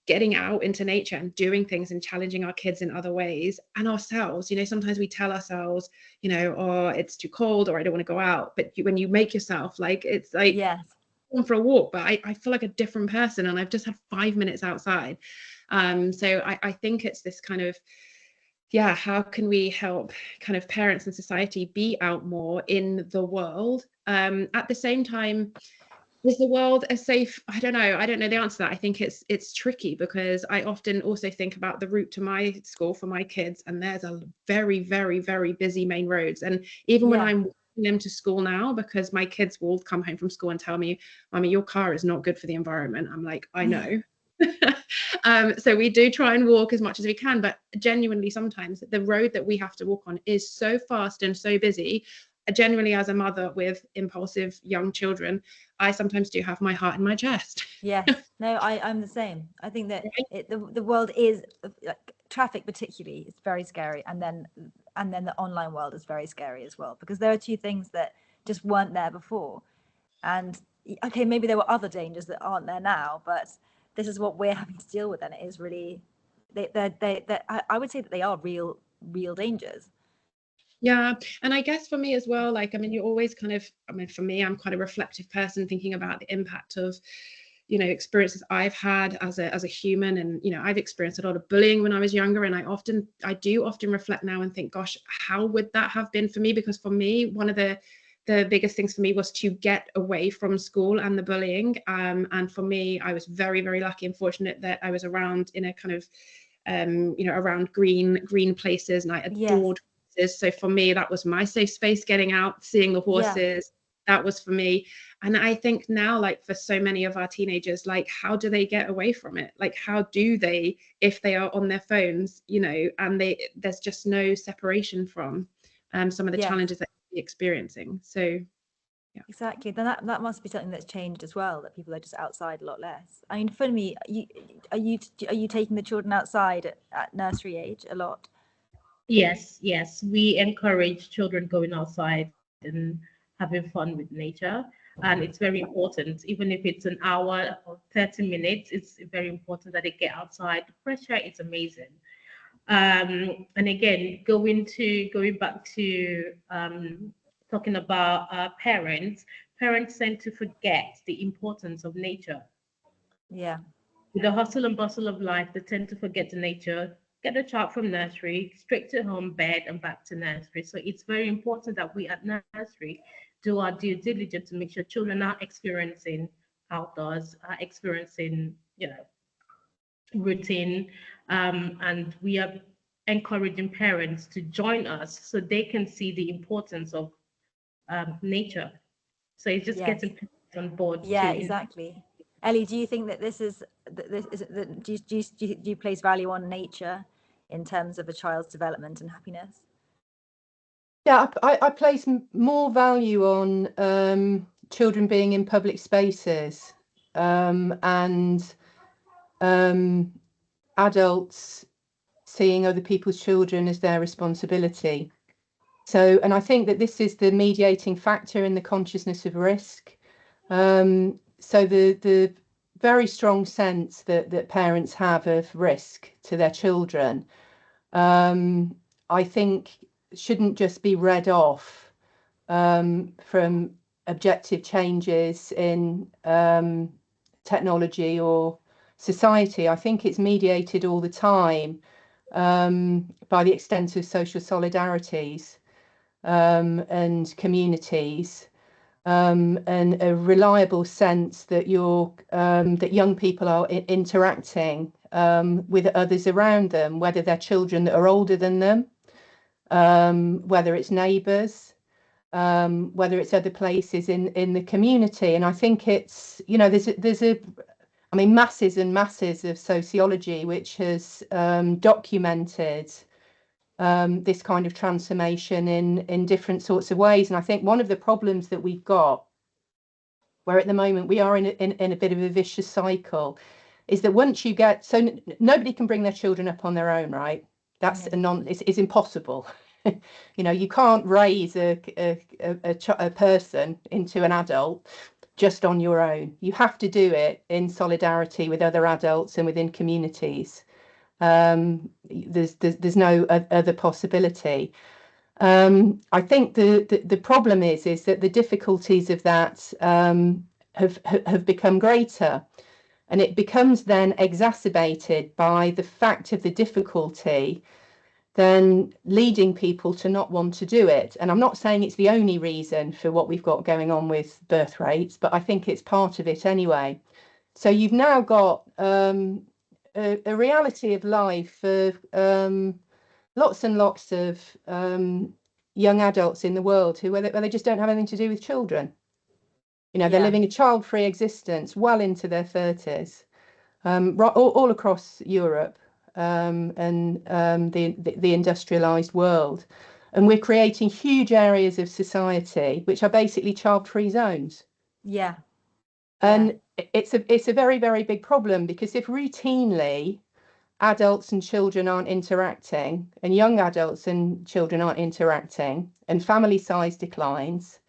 getting out into nature and doing things and challenging our kids in other ways, and ourselves. You know, sometimes we tell ourselves, you know, oh, it's too cold, or I don't want to go out. But when you make yourself, like, it's like, going for a walk, but I feel like a different person, and I've just had 5 minutes outside. So I think it's this kind of, how can we help kind of parents and society be out more in the world? At the same time, is the world a safe? I don't know the answer to that. I think it's tricky, because I often also think about the route to my school for my kids, and there's a very, very, very busy main roads. And even when I'm walking them to school now, because my kids will come home from school and tell me, Mommy, your car is not good for the environment. I'm like, I know. So we do try and walk as much as we can, but genuinely sometimes the road that we have to walk on is so fast and so busy. genuinely, as a mother with impulsive young children, I sometimes do have my heart in my chest. Yes, no, I'm the same. I think that the world is, like, traffic particularly, it's very scary, and then the online world is very scary as well, because there are two things that just weren't there before. And okay, maybe there were other dangers that aren't there now, but this is what we're having to deal with, and it is really, I would say that they are real dangers. Yeah, and I guess for me as well, like, I mean, you always kind of, I mean, for me, I'm quite a reflective person, thinking about the impact of, you know, experiences I've had as a human. And, you know, I've experienced a lot of bullying when I was younger, and I do often reflect now and think, gosh, how would that have been for me? Because for me, one of the biggest things for me was to get away from school and the bullying. And for me, I was very, very lucky and fortunate that I was around in a kind of, you know, around green places, and I adored horses. So for me, that was my safe space, getting out, seeing the horses. That was for me. And I think now, like, for so many of our teenagers, like, how do they get away from it? Like, how do they, if they are on their phones, you know, and there's just no separation from some of the challenges that they're experiencing. So yeah, exactly. Then that must be something that's changed as well, that people are just outside a lot less. I mean, for me, are you taking the children outside at nursery age a lot? Yes, we encourage children going outside and having fun with nature, and it's very important. Even if it's an hour or 30 minutes, it's very important that they get outside. The fresh air is amazing. And again, going back to talking about parents tend to forget the importance of nature. Yeah. With the hustle and bustle of life, they tend to forget the nature, get a child from nursery, straight to home, bed, and back to nursery. So it's very important that we at nursery do our due diligence to make sure children are experiencing outdoors, are experiencing, you know, routine, and we are encouraging parents to join us so they can see the importance of nature. So it's just getting parents on board. Yeah, exactly. Ellie, do you think that do you place value on nature in terms of a child's development and happiness? Yeah, I place more value on children being in public spaces, and adults seeing other people's children as their responsibility. So, and I think that this is the mediating factor in the consciousness of risk. So the very strong sense that parents have of risk to their children, I think shouldn't just be read off from objective changes in technology or society. I think it's mediated all the time by the extensive social solidarities and communities, and a reliable sense that that young people are interacting with others around them, whether they're children that are older than them, whether it's neighbours, whether it's other places in the community. And I think it's, you know, there's I mean, masses and masses of sociology which has documented this kind of transformation in different sorts of ways. And I think one of the problems that we've got, where at the moment we are in a bit of a vicious cycle, is that once you get, so nobody can bring their children up on their own, right? That's it's impossible. You know, you can't raise a person into an adult just on your own. You have to do it in solidarity with other adults and within communities. There's no other possibility. I think the problem is that the difficulties of that have become greater, and it becomes then exacerbated by the fact of the difficulty then leading people to not want to do it. And I'm not saying it's the only reason for what we've got going on with birth rates, but I think it's part of it anyway. So you've now got a reality of life of lots and lots of young adults in the world where they just don't have anything to do with children. You know, they're living a child-free existence well into their 30s, all across Europe and the industrialized world. And we're creating huge areas of society which are basically child-free zones. Yeah. And it's a very, very big problem, because if routinely adults and children aren't interacting, and young adults and children aren't interacting, and family size declines,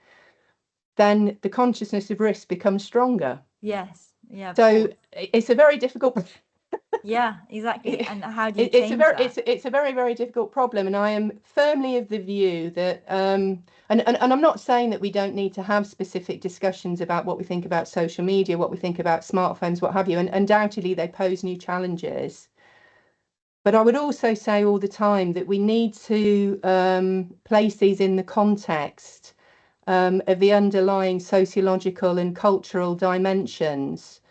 then the consciousness of risk becomes stronger. Yes. Yeah. So it's a very difficult. Yeah, exactly. And how do you change that? It's a very, very difficult problem, and I am firmly of the view that and I'm not saying that we don't need to have specific discussions about what we think about social media, what we think about smartphones, what have you, and undoubtedly they pose new challenges. But I would also say all the time that we need to place these in the context of the underlying sociological and cultural dimensions,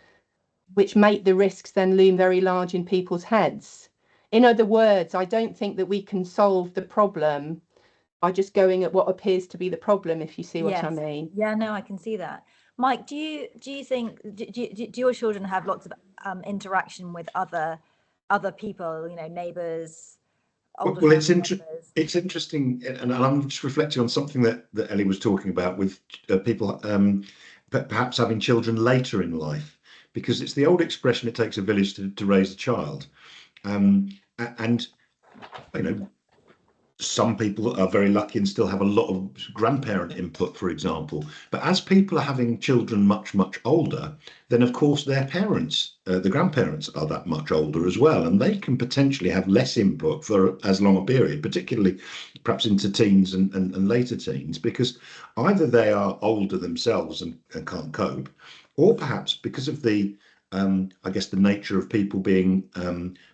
which make the risks then loom very large in people's heads. In other words, I don't think that we can solve the problem by just going at what appears to be the problem, if you see what I mean. Yeah, no, I can see that. Mike, do you think, do your children have lots of interaction with other people, you know, neighbours? Well, it's interesting, and I'm just reflecting on something that Ellie was talking about with people perhaps having children later in life, because it's the old expression, it takes a village to raise a child. And, you know, some people are very lucky and still have a lot of grandparent input, for example. But as people are having children much, much older, then of course their parents, the grandparents, are that much older as well, and they can potentially have less input for as long a period, particularly perhaps into teens and later teens, because either they are older themselves and can't cope, or perhaps because of the I guess the nature of people being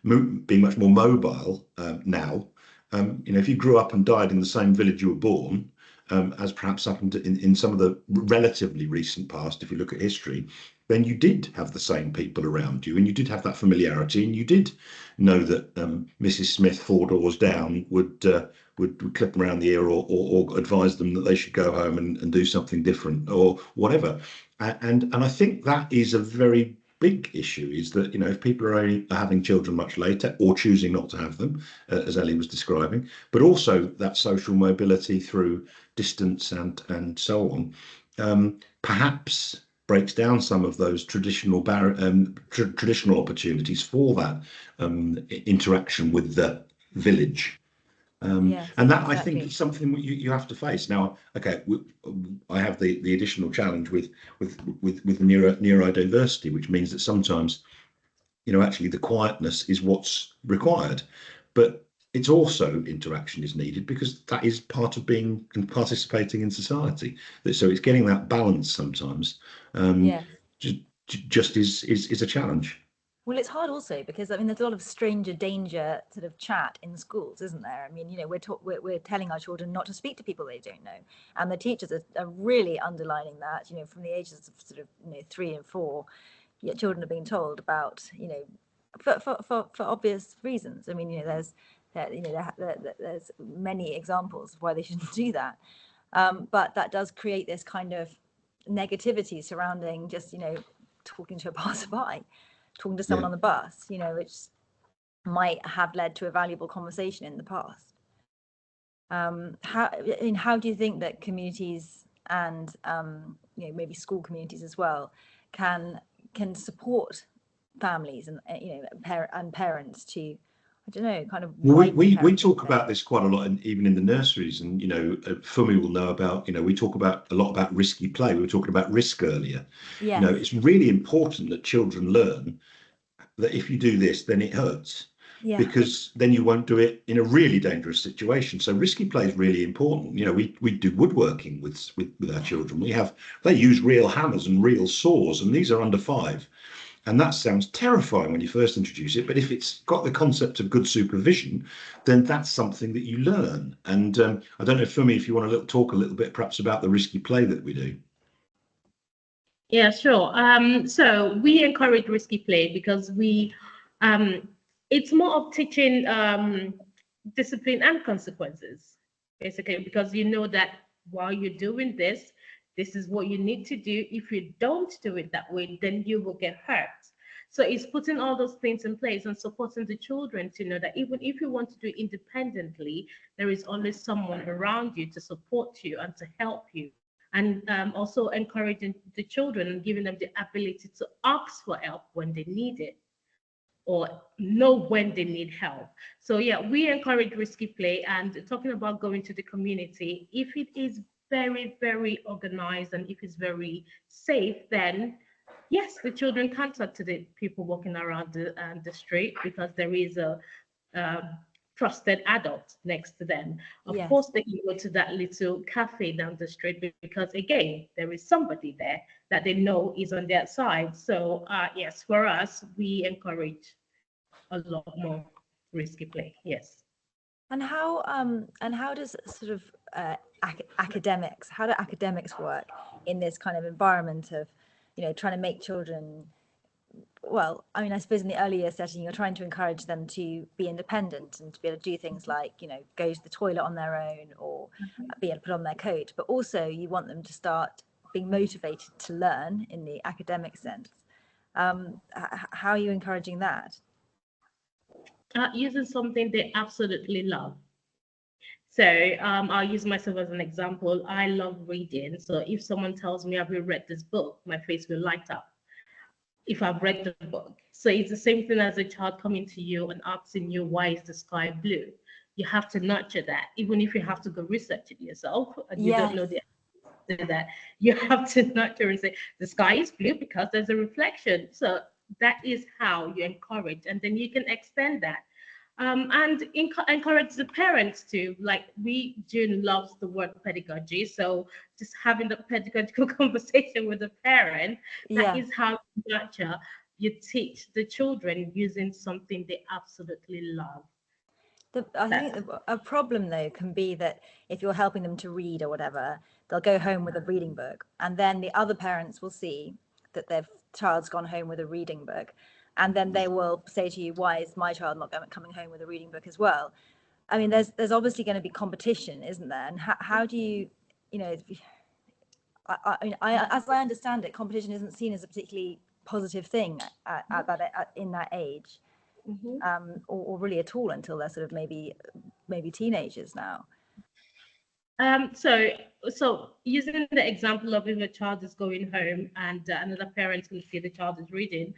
much more mobile now. You know, if you grew up and died in the same village you were born, as perhaps happened in some of the relatively recent past, if you look at history, then you did have the same people around you, and you did have that familiarity, and you did know that Mrs. Smith, 4 doors down, would clip them around the ear or advise them that they should go home and do something different or whatever. And I think that is a very big issue, is that, you know, if people are having children much later or choosing not to have them, as Ellie was describing, but also that social mobility through distance and so on, perhaps breaks down some of those traditional traditional opportunities for that interaction with the village. And that, exactly. I think, is something you have to face. Now, okay, I have the additional challenge with neurodiversity, which means that sometimes, you know, actually the quietness is what's required, but it's also interaction is needed, because that is part of being and participating in society. So it's getting that balance sometimes. Just is a challenge. Well, it's hard also because, I mean, there's a lot of stranger danger sort of chat in schools, isn't there? I mean, you know, we're telling our children not to speak to people they don't know, and the teachers are really underlining that, you know, from the ages of sort of, you know, 3 and 4, yet children are being told about, you know, for obvious reasons. I mean, you know, there's many examples of why they shouldn't do that, but that does create this kind of negativity surrounding just, you know, talking to a passerby, talking to someone on the bus, you know, which might have led to a valuable conversation in the past. How do you think that communities and you know, maybe school communities as well can support families and, you know, parents to, I don't know, kind of. We talk about this quite a lot, and even in the nurseries, and, you know, Fumi will know about, you know, we talk a lot about risky play. We were talking about risk earlier. You know, it's really important that children learn that if you do this, then it hurts, because then you won't do it in a really dangerous situation. So risky play is really important. You know, we do woodworking with our children. They use real hammers and real saws, and these are under 5. And that sounds terrifying when you first introduce it, but if it's got the concept of good supervision, then that's something that you learn. And I don't know, Fumi, if you want to talk a little bit perhaps about the risky play that we do. Yeah, sure. So we encourage risky play because it's more of teaching discipline and consequences, basically, because you know that while you're doing this is what you need to do. If you don't do it that way, then you will get hurt. So it's putting all those things in place and supporting the children to know that even if you want to do it independently, there is always someone around you to support you and to help you. And also encouraging the children and giving them the ability to ask for help when they need it, or know when they need help. So yeah, we encourage risky play. And talking about going to the community, if it is very, very organized and if it's very safe, then yes, the children can talk to the people walking around the street, because there is a trusted adult next to them. Of Yes. course, they can go to that little cafe down the street, because again, there is somebody there that they know is on their side. So yes, for us, we encourage a lot more risky play. Yes. And how does sort of academics, how do academics work in this kind of environment of, you know, trying to make children, well, I mean, I suppose in the early year setting, you're trying to encourage them to be independent and to be able to do things like, you know, go to the toilet on their own, or be able to put on their coat, but also you want them to start being motivated to learn in the academic sense. How are you encouraging that? Using something they absolutely love. So I'll use myself as an example. I love reading. So if someone tells me I've read this book, my face will light up if I've read the book. So it's the same thing as a child coming to you and asking you, why is the sky blue? You have to nurture that, even if you have to go research it yourself and you don't know the answer to that. You have to nurture and say, the sky is blue because there's a reflection. So that is how you encourage, and then you can extend that. And encourage the parents to, like, June loves the word pedagogy, so just having the pedagogical conversation with the parent, that is how you nurture. You teach the children using something they absolutely love. I think a problem though can be that if you're helping them to read or whatever, they'll go home with a reading book, and then the other parents will see that their child's gone home with a reading book, and then they will say to you, why is my child not coming home with a reading book as well? I mean, there's obviously going to be competition, isn't there? And how do you, you know, as I understand it, competition isn't seen as a particularly positive thing in that age, or really at all until they're sort of maybe teenagers now. So using the example of if a child is going home and another parent can see the child is reading,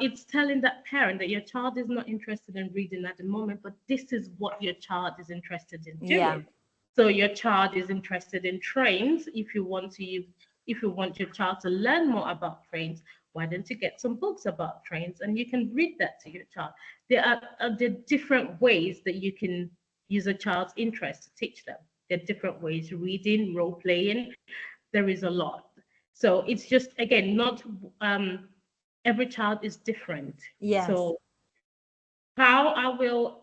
it's telling that parent that your child is not interested in reading at the moment, but this is what your child is interested in doing. Yeah. So your child is interested in trains. If you want your child to learn more about trains, why don't you get some books about trains and you can read that to your child? There are different ways that you can use a child's interest to teach them. There are different ways: reading, role playing. There is a lot. So it's just, again, not every child is different. Yes. So how I will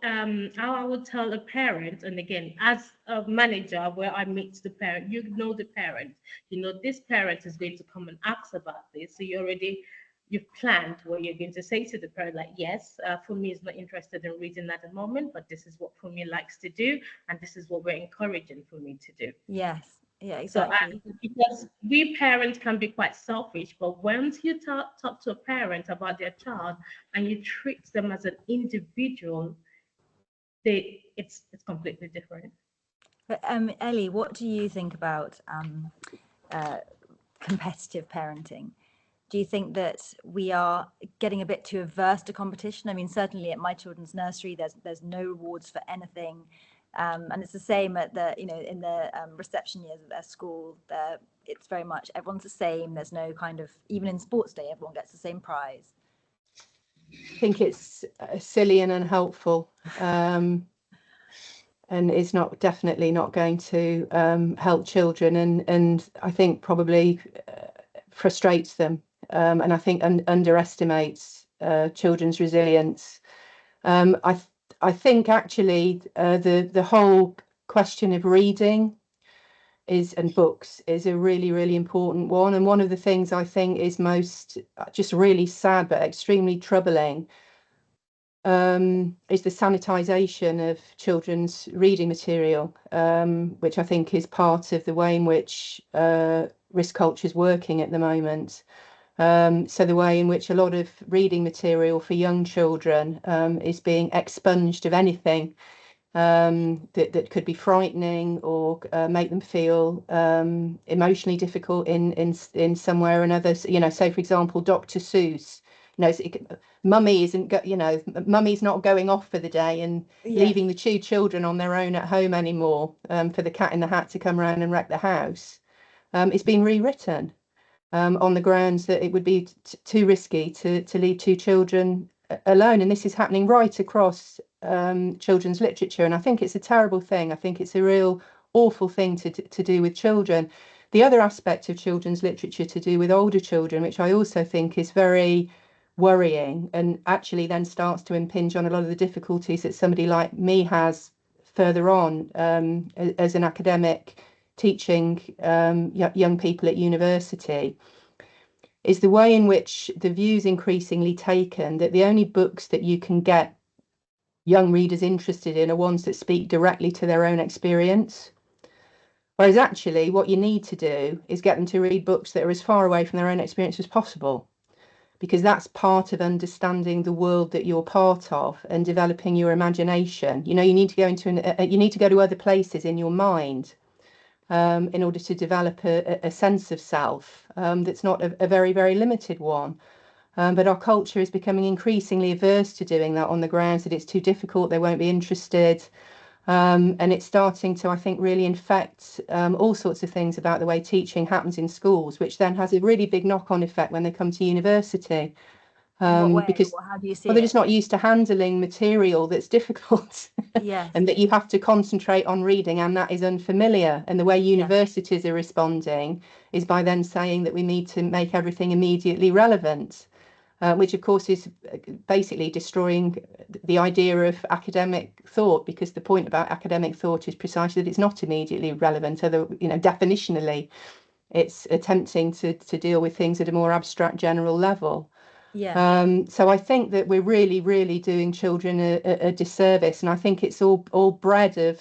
tell a parent, and again, as a manager where I meet the parent, you know the parent, you know this parent is going to come and ask about this. So you've planned what you're going to say to the parent, like, yes, Fumi is not interested in reading at the moment, but this is what Fumi likes to do, and this is what we're encouraging Fumi to do. Yes. Yeah, exactly. So, because we parents can be quite selfish, but once you talk to a parent about their child and you treat them as an individual, it's completely different. But Ellie, what do you think about competitive parenting? Do you think that we are getting a bit too averse to competition? I mean, certainly at my children's nursery, there's no rewards for anything. And it's the same at in the reception years at their school. It's very much everyone's the same. There's no kind of, even in sports day, everyone gets the same prize. I think it's silly and unhelpful, and it's definitely not going to help children, and I think probably frustrates them, and I think underestimates children's resilience. I think actually the whole question of reading and books is a really, really important one. And one of the things I think is most just really sad but extremely troubling is the sanitization of children's reading material, which I think is part of the way in which risk culture is working at the moment. So the way in which a lot of reading material for young children is being expunged of anything that could be frightening or make them feel emotionally difficult in some way or another. So, you know, say for example, Dr. Seuss. You know, mummy isn't, mummy's not going off for the day and leaving the two children on their own at home anymore for the Cat in the Hat to come around and wreck the house. It's been rewritten on the grounds that it would be too risky to leave two children alone. And this is happening right across children's literature. And I think it's a terrible thing. I think it's a real awful thing to do with children. The other aspect of children's literature to do with older children, which I also think is very worrying and actually then starts to impinge on a lot of the difficulties that somebody like me has further on as an academic teaching young people at university, is the way in which the view's increasingly taken that the only books that you can get young readers interested in are ones that speak directly to their own experience. Whereas actually what you need to do is get them to read books that are as far away from their own experience as possible, because that's part of understanding the world that you're part of and developing your imagination. You know, you need to go you need to go to other places in your mind in order to develop a sense of self that's not a very, very limited one. But our culture is becoming increasingly averse to doing that on the grounds that it's too difficult, they won't be interested. And it's starting to, I think, really infect all sorts of things about the way teaching happens in schools, which then has a really big knock-on effect when they come to university. Because how do you see they're just not used to handling material that's difficult and that you have to concentrate on reading, and that is unfamiliar. And the way universities are responding is by then saying that we need to make everything immediately relevant, which of course is basically destroying the idea of academic thought, because the point about academic thought is precisely that it's not immediately relevant. You know, definitionally, it's attempting to deal with things at a more abstract general level. So I think that we're really, really doing children a disservice, and I think it's all bred of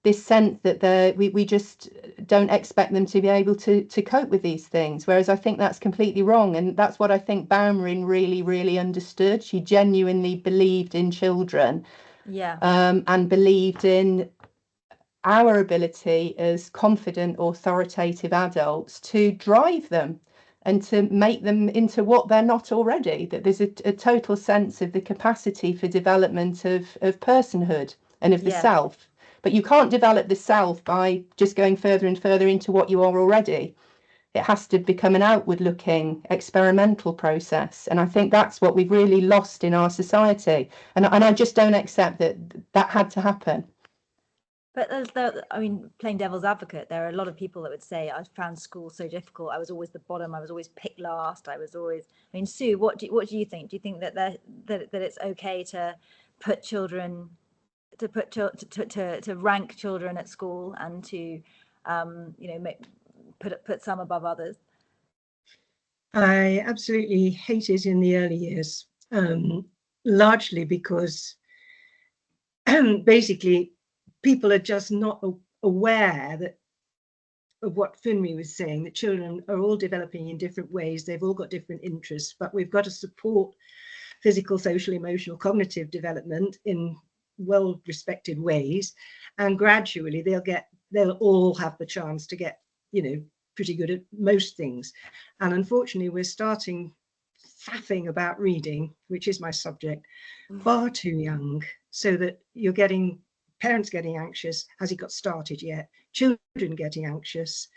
this sense that we just don't expect them to be able to cope with these things, whereas I think that's completely wrong. And that's what I think Baumarin really, really understood. She genuinely believed in children, and believed in our ability as confident, authoritative adults to drive them and to make them into what they're not already, that there's a total sense of the capacity for development of personhood and of the self. But you can't develop the self by just going further and further into what you are already. It has to become an outward-looking experimental process. And I think that's what we've really lost in our society. And I just don't accept that had to happen. But I mean, playing devil's advocate, there are a lot of people that would say, I found school so difficult. I was always the bottom. I was always picked last. I mean, Sue, what do you think? Do you think that it's okay to put children, to rank children at school and to, you know, put some above others? I absolutely hate it in the early years, largely because basically people are just not aware of what Funmi was saying, that children are all developing in different ways. They've all got different interests, but we've got to support physical, social, emotional, cognitive development in well-respected ways. And gradually they'll all have the chance to get, you know, pretty good at most things. And unfortunately, we're starting faffing about reading, which is my subject, far too young, so that you're getting parents getting anxious. Has it got started yet? Children getting anxious.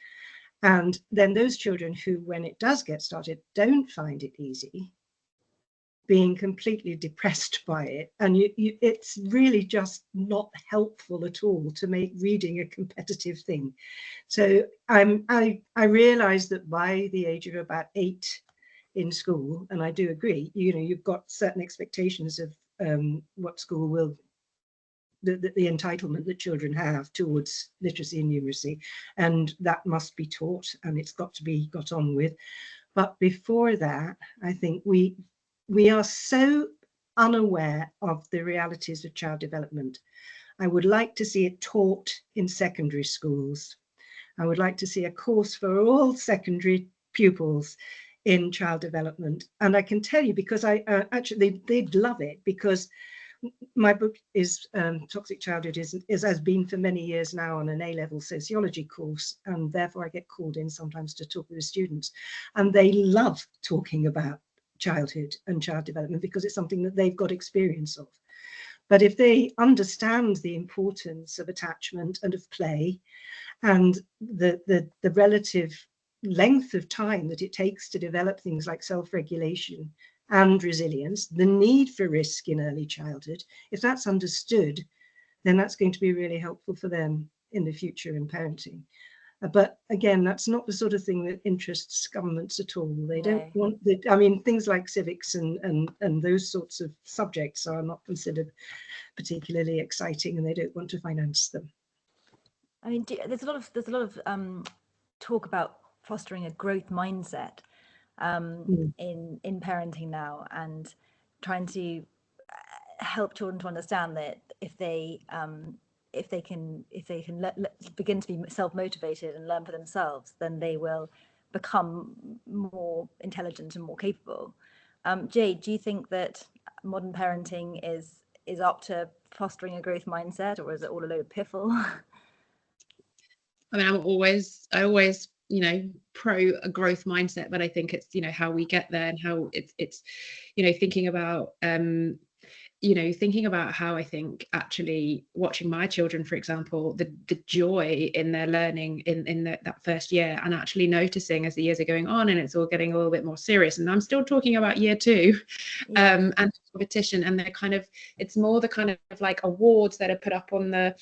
And then those children who, when it does get started, don't find it easy, being completely depressed by it. And it's really just not helpful at all to make reading a competitive thing. So I realized that by the age of about 8 in school, and I do agree, you know, you've got certain expectations of what school will, the entitlement that children have towards literacy and numeracy, and that must be taught and it's got to be got on with. But before that, I think we are so unaware of the realities of child development. I would like to see it taught in secondary schools. I would like to see a course for all secondary pupils in child development. And I can tell you, because I actually, they'd love it, because my book is Toxic Childhood has been for many years now on an A-level sociology course, and therefore I get called in sometimes to talk with the students, and they love talking about childhood and child development because it's something that they've got experience of. But if they understand the importance of attachment and of play, and the relative length of time that it takes to develop things like self-regulation and resilience, the need for risk in early childhood, if that's understood, then that's going to be really helpful for them in the future in parenting. But again, that's not the sort of thing that interests governments at all. They don't want the, I mean, things like civics and those sorts of subjects are not considered particularly exciting, and they don't want to finance them. I mean, there's a lot of talk about fostering a growth mindset in parenting now, and trying to help children to understand that if they can begin to be self-motivated and learn for themselves, then they will become more intelligent and more capable. Jade, do you think that modern parenting is up to fostering a growth mindset, or is it all a load of piffle? I mean, I always, you know, pro a growth mindset, but I think it's, you know, how we get there, and how it's, you know, thinking about how I think actually watching my children, for example, the joy in their learning in that first year, and actually noticing as the years are going on and it's all getting a little bit more serious. And I'm still talking about year 2, and competition, and they're kind of, it's more the kind of like awards that are put up on the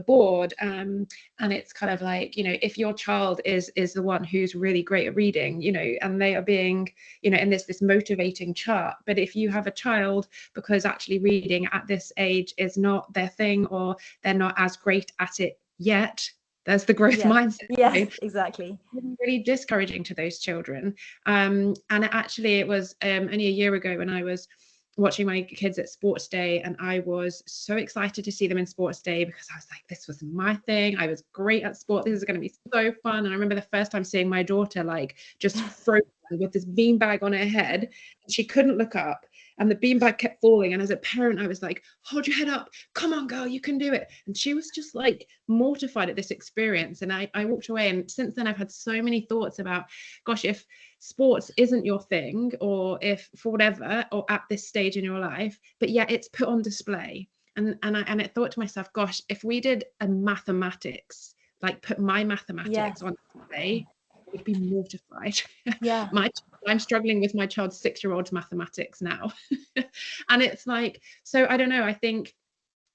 board, and it's kind of like, you know, if your child is the one who's really great at reading, you know, and they are being, you know, and there's this motivating chart. But if you have a child, because actually reading at this age is not their thing, or they're not as great at it yet, there's the growth mindset. Yes, right? Exactly. Really discouraging to those children. And it was only a year ago when I was watching my kids at sports day, and I was so excited to see them in sports day, because I was like, this was my thing. I was great at sport. This is going to be so fun. And I remember the first time seeing my daughter like just frozen with this beanbag on her head, and she couldn't look up, and the beanbag kept falling. And as a parent, I was like, hold your head up, come on girl, you can do it. And she was just like mortified at this experience. And I walked away, and since then I've had so many thoughts about, gosh, if sports isn't your thing, or if for whatever, or at this stage in your life, but yet it's put on display, and I thought to myself, gosh, if we did a mathematics, like put my mathematics on display, I would be mortified. I'm struggling with my child's 6-year-old's mathematics now. And it's like, so I don't know, I think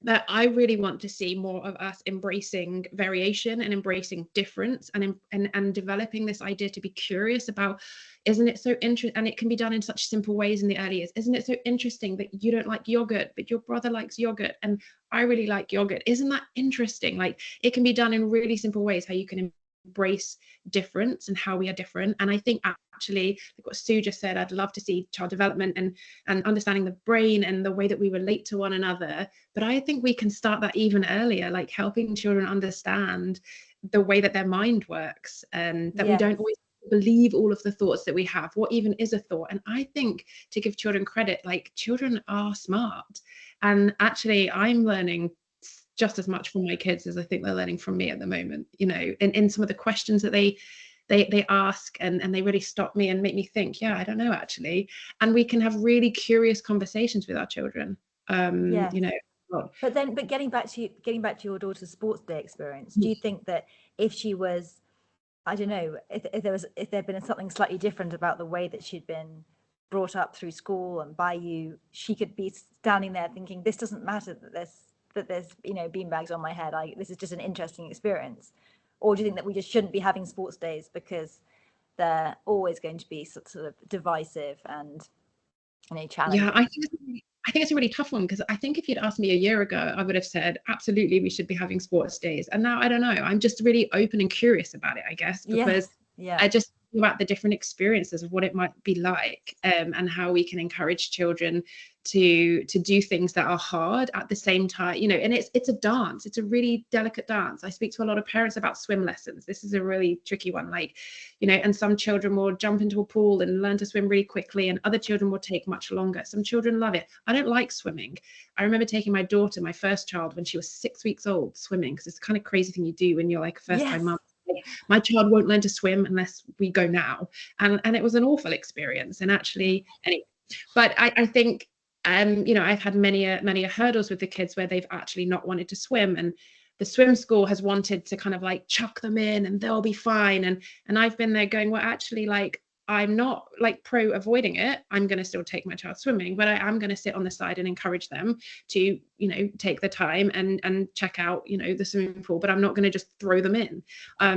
that I really want to see more of us embracing variation and embracing difference, and developing this idea to be curious about, isn't it so interesting, and it can be done in such simple ways in the early years. Isn't it so interesting that you don't like yogurt, but your brother likes yogurt, and I really like yogurt? Isn't that interesting? Like, it can be done in really simple ways, how you can embrace difference and how we are different. And I think actually, like what Sue just said, I'd love to see child development and understanding the brain and the way that we relate to one another. But I think we can start that even earlier, like helping children understand the way that their mind works, and that we don't always believe all of the thoughts that we have. What even is a thought? And I think, to give children credit, like, children are smart, and actually I'm learning just as much from my kids as I think they're learning from me at the moment, you know, in some of the questions that they ask, and they really stop me and make me think, I don't know, actually. And we can have really curious conversations with our children, you know. But getting back to your daughter's sports day experience, do you think that if she was, I don't know, if there'd been something slightly different about the way that she'd been brought up through school and by you, she could be standing there thinking, this doesn't matter that there's you know, beanbags on my head, this is just an interesting experience? Or do you think that we just shouldn't be having sports days because they're always going to be sort of divisive and, you know, challenging? I think it's a really tough one, because I think if you'd asked me a year ago, I would have said absolutely we should be having sports days. And now I don't know, I'm just really open and curious about it, I guess, because I just about the different experiences of what it might be like, and how we can encourage children to do things that are hard at the same time, you know. And it's a dance, it's a really delicate dance. I speak to a lot of parents about swim lessons. This is a really tricky one, like, you know, and some children will jump into a pool and learn to swim really quickly, and other children will take much longer. Some children love it. I don't like swimming. I remember taking my daughter, my first child, when she was 6 weeks old, swimming, because it's the kind of crazy thing you do when you're like a first-time mum. My child won't learn to swim unless we go now, and it was an awful experience. And actually, anyway, but I think, you know, I've had many hurdles with the kids where they've actually not wanted to swim, and the swim school has wanted to kind of like chuck them in and they'll be fine, and I've been there going, well, actually, like, I'm not like pro avoiding it. I'm going to still take my child swimming, but I am going to sit on the side and encourage them to, you know, take the time and check out, you know, the swimming pool. But I'm not going to just throw them in,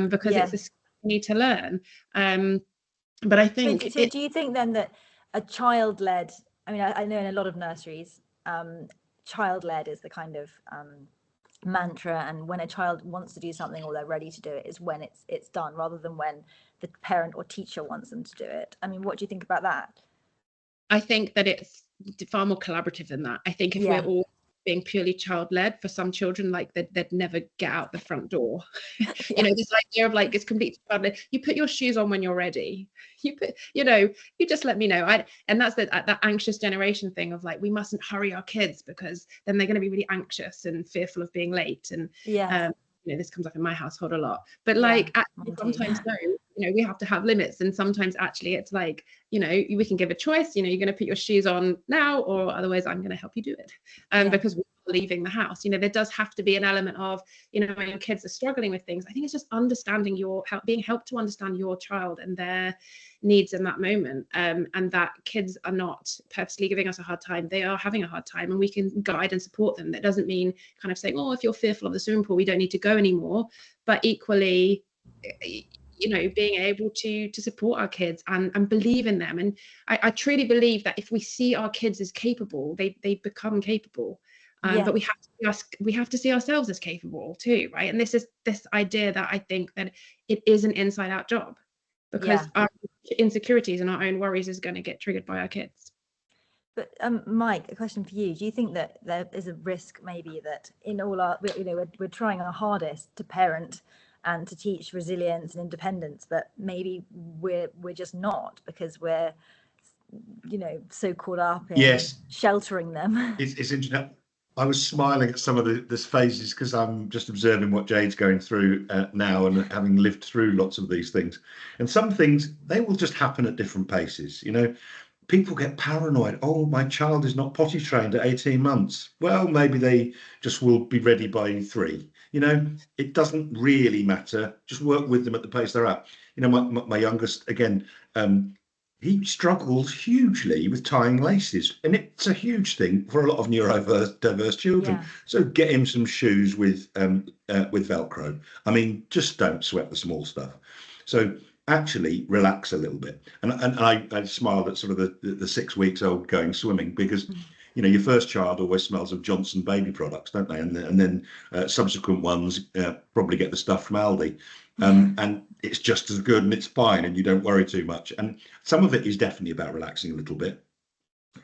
because it's a skill you need to learn. But I think. So do you think then that a child-led? I mean, I know in a lot of nurseries, child-led is the kind of mantra, and when a child wants to do something or they're ready to do it is when it's done, rather than when the parent or teacher wants them to do it. I mean, what do you think about that? I think that it's far more collaborative than that. I think if we're all being purely child-led, for some children, like they'd never get out the front door. You know, this idea of like, it's completely child-led. You put your shoes on when you're ready. You just let me know. And that's that anxious generation thing of like, we mustn't hurry our kids because then they're going to be really anxious and fearful of being late. And you know, this comes up in my household a lot. But like, actually, sometimes no, you know, we have to have limits. And sometimes actually it's like, you know, we can give a choice. You know, you're going to put your shoes on now, or otherwise I'm going to help you do it, because we're leaving the house. You know, there does have to be an element of, you know, when kids are struggling with things, I think it's just understanding being helped to understand your child and their needs in that moment, and that kids are not purposely giving us a hard time. They are having a hard time, and we can guide and support them. That doesn't mean kind of saying, oh, if you're fearful of the swimming pool, we don't need to go anymore. But equally, you know, being able to support our kids and believe in them. And I truly believe that if we see our kids as capable, they become capable. But we have to see ourselves as capable too, right? And this is this idea that I think that it is an inside out job, because our insecurities and our own worries is going to get triggered by our kids. But Mike, a question for you. Do you think that there is a risk maybe that in all our, you know, we're trying our hardest to parent and to teach resilience and independence, but maybe we're just not, because we're, you know, so caught up in sheltering them? It's interesting. I was smiling at some of the phases because I'm just observing what Jade's going through now, and having lived through lots of these things. And some things, they will just happen at different paces. You know, people get paranoid. Oh, my child is not potty trained at 18 months. Well, maybe they just will be ready by 3. You know, it doesn't really matter. Just work with them at the pace they're at. You know, my youngest, again, he struggles hugely with tying laces, and it's a huge thing for a lot of neurodiverse children. So get him some shoes with Velcro. I mean, just don't sweat the small stuff. So actually relax a little bit. And I smiled at sort of the 6 weeks old going swimming, because you know, your first child always smells of Johnson baby products, don't they? And then subsequent ones probably get the stuff from Aldi. And it's just as good and it's fine, and you don't worry too much. And some of it is definitely about relaxing a little bit,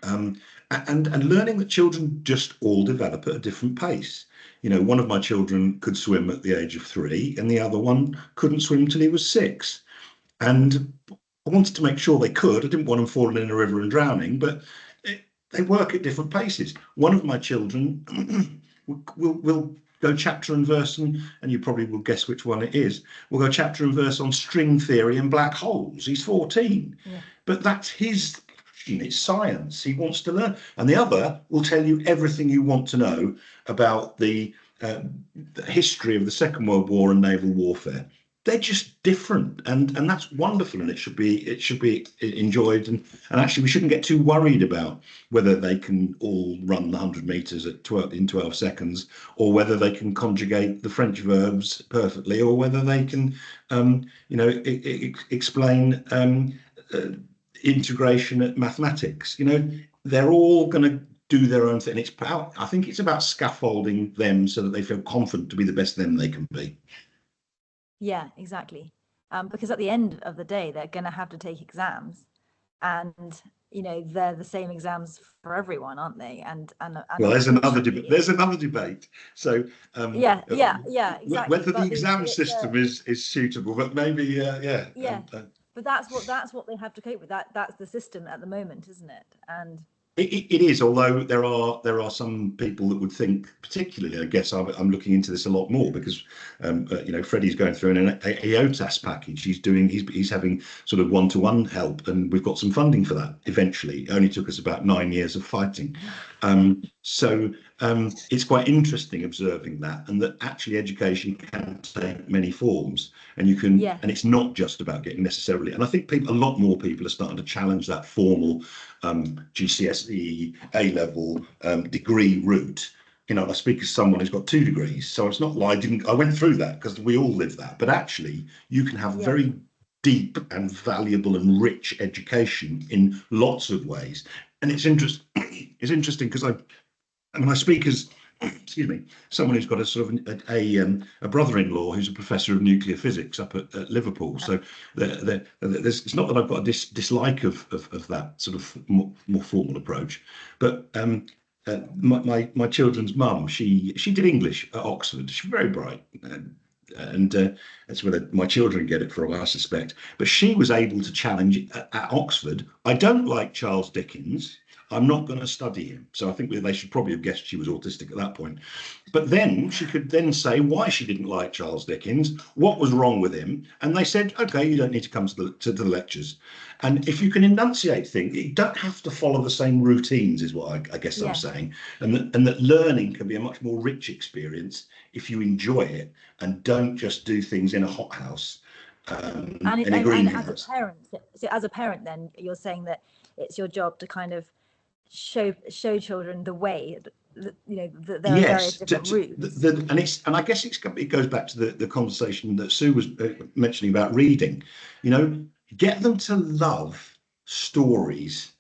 and learning that children just all develop at a different pace. You know, one of my children could swim at the age of 3, and the other one couldn't swim till he was 6. And I wanted to make sure they could. I didn't want them falling in a river and drowning, but they work at different paces. One of my children will go chapter and verse, and you probably will guess which one it is. We'll go chapter and verse on string theory and black holes. He's 14, but that's his passion. It's science. He wants to learn. And the other will tell you everything you want to know about the history of the Second World War and naval warfare. They're just different, and that's wonderful, and it should be enjoyed, and actually we shouldn't get too worried about whether they can all run the 100 meters in 12 seconds, or whether they can conjugate the French verbs perfectly, or whether they can you know, explain integration at mathematics. You know, they're all going to do their own thing. I think it's about scaffolding them so that they feel confident to be the best them they can be. Yeah, exactly. because at the end of the day, they're going to have to take exams, and they're the same exams for everyone, aren't they? And well, there's another debate. There's another debate. So yeah, exactly. Whether the exam system is suitable, but maybe yeah. But that's what they have to cope with. That's the system at the moment, isn't it? And it is, although there are some people that would think, particularly, I guess I'm looking into this a lot more because Freddie's going through an EOTAS package. He's having sort of one-to-one help, and we've got some funding for that eventually. It only took us about 9 years of fighting. So it's quite interesting observing that, and that actually education can take many forms, and you can, and it's not just about getting necessarily. And I think a lot more people are starting to challenge that formal GCSE A-level degree route. I speak as someone who's got 2 degrees, so it's not like I went through that because we all live that. But actually, you can have very deep and valuable and rich education in lots of ways. And it's interesting because I speak as someone who's got a sort of a brother-in-law who's a professor of nuclear physics up at Liverpool. So it's not that I've got a dislike of that sort of more formal approach, but my children's mum, she did English at Oxford. She's very bright. And that's where my children get it from, I suspect. But she was able to challenge at Oxford. I don't like Charles Dickens. I'm not going to study him. So I think they should probably have guessed she was autistic at that point. But then she could then say why she didn't like Charles Dickens, what was wrong with him. And they said, OK, you don't need to come to the lectures. And if you can enunciate things, you don't have to follow the same routines, is what I guess I'm saying. And that learning can be a much more rich experience if you enjoy it and don't just do things in a hothouse. And as a parent, then you're saying that it's your job to kind of show children the way that there are various different routes. And I guess it goes back to the conversation that Sue was mentioning about reading. Get them to love stories,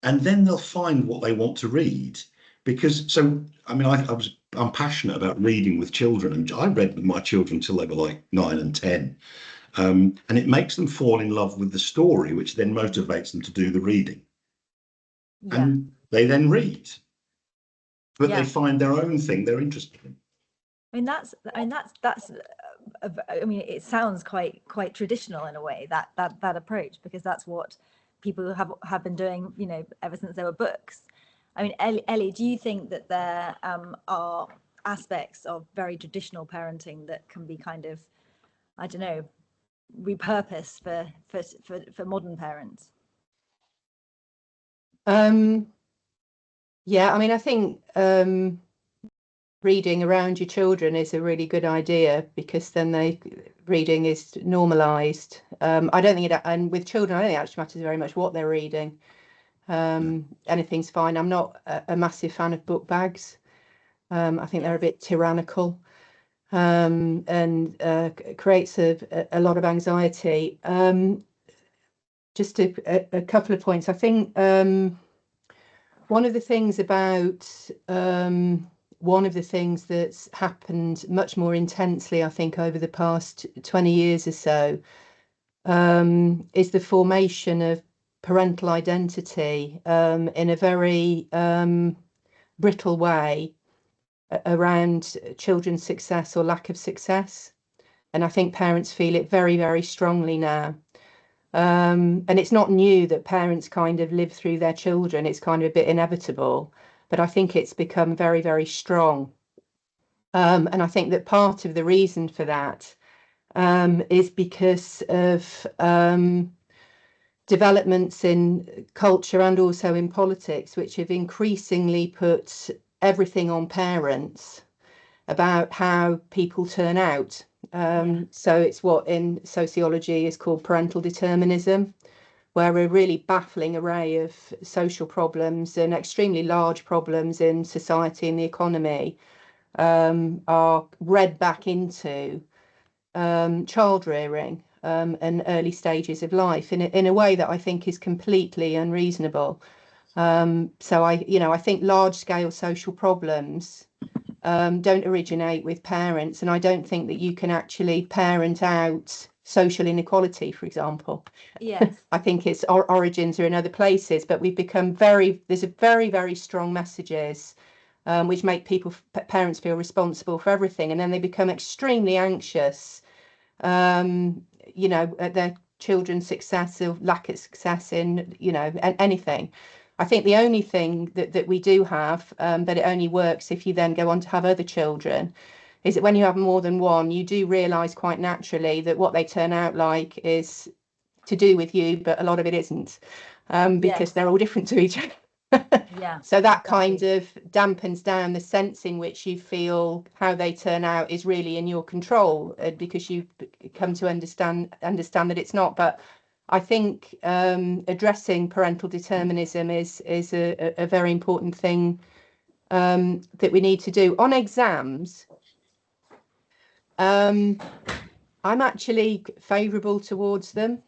and then they'll find what they want to read. Because I'm passionate about reading with children, and I read with my children until they were like 9 and 10. And it makes them fall in love with the story, which then motivates them to do the reading. And they then read, but they find their own thing they're interested in. It sounds quite traditional in a way, that approach, because that's what people have been doing, ever since there were books. Ellie, do you think that there are aspects of very traditional parenting that can be kind of, I don't know, repurposed for modern parents? I think reading around your children is a really good idea, because then reading is normalized. I don't think and with children, I don't think it actually matters very much what they're reading. Anything's fine. I'm not a massive fan of book bags. I think they're a bit tyrannical, and creates a lot of anxiety. Just a couple of points. I think one of the things that's happened much more intensely, I think, over the past 20 years or so, is the formation of parental identity in a very brittle way around children's success or lack of success. And I think parents feel it very, very strongly now. And it's not new that parents kind of live through their children. It's kind of a bit inevitable, but I think it's become very, very strong. And I think that part of the reason for that is because of developments in culture and also in politics, which have increasingly put everything on parents about how people turn out. So it's what in sociology is called parental determinism, where a really baffling array of social problems and extremely large problems in society and the economy are read back into child rearing and early stages of life in a way that I think is completely unreasonable. So I think large scale social problems don't originate with parents, and I don't think that you can actually parent out social inequality, for example. Yes. I think its origins are in other places, but we've become there's a very strong messages which make parents feel responsible for everything, and then they become extremely anxious, you know, at their children's success or lack of success in, you know, anything. I think the only thing that we do have, but it only works if you then go on to have other children, is that when you have more than one, you do realise quite naturally that what they turn out like is to do with you, but a lot of it isn't, because they're all different to each other. Yeah. So that kind of dampens down the sense in which you feel how they turn out is really in your control, because you come to understand that it's not. But I think addressing parental determinism is a very important thing that we need to do. On exams, I'm actually favourable towards them.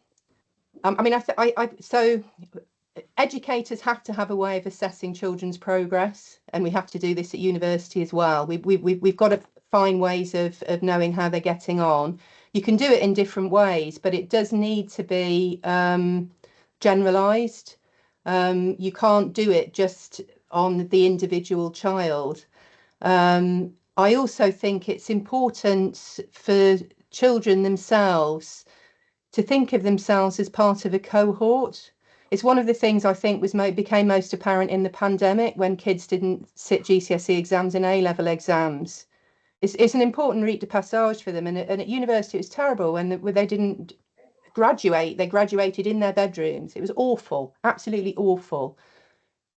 I mean, so educators have to have a way of assessing children's progress, and we have to do this at university as well. We've got to find ways of knowing how they're getting on. You can do it in different ways, but it does need to be generalised. You can't do it just on the individual child. I also think it's important for children themselves to think of themselves as part of a cohort. It's one of the things I think became most apparent in the pandemic, when kids didn't sit GCSE exams and A-level exams. It's an important rite de passage for them, and at university it was terrible when they didn't graduate. They graduated in their bedrooms. It was awful, absolutely awful.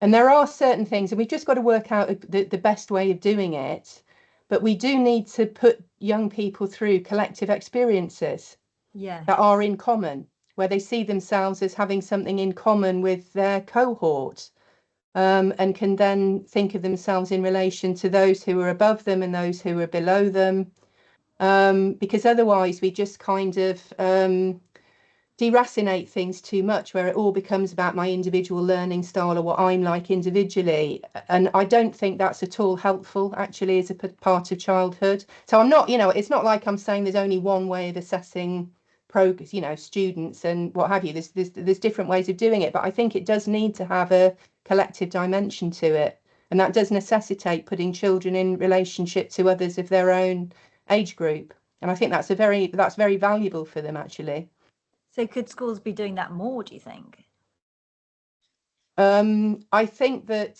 And there are certain things, and we've just got to work out the best way of doing it. But we do need to put young people through collective experiences that are in common, where they see themselves as having something in common with their cohort, and can then think of themselves in relation to those who are above them and those who are below them, because otherwise we just kind of deracinate things too much, where it all becomes about my individual learning style or what I'm like individually. And I don't think that's at all helpful, actually, as a part of childhood. So I'm not, you know, it's not like I'm saying there's only one way of assessing progress, you know, students and what have you. There's different ways of doing it, but I think it does need to have a collective dimension to it, and that does necessitate putting children in relationship to others of their own age group. And I think that's very valuable for them, actually. So could schools be doing that more, do you think? I think that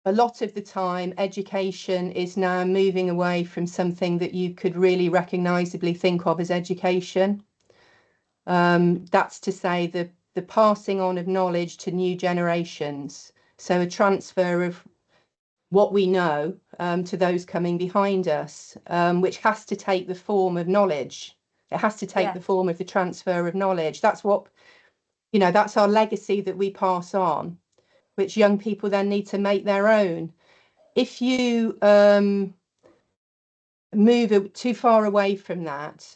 a lot of the time education is now moving away from something that you could really recognisably think of as education. That's to say the passing on of knowledge to new generations. So a transfer of what we know to those coming behind us, which has to take the form of knowledge. It has to take the form of the transfer of knowledge. That's what, you know, that's our legacy that we pass on, which young people then need to make their own. If you move too far away from that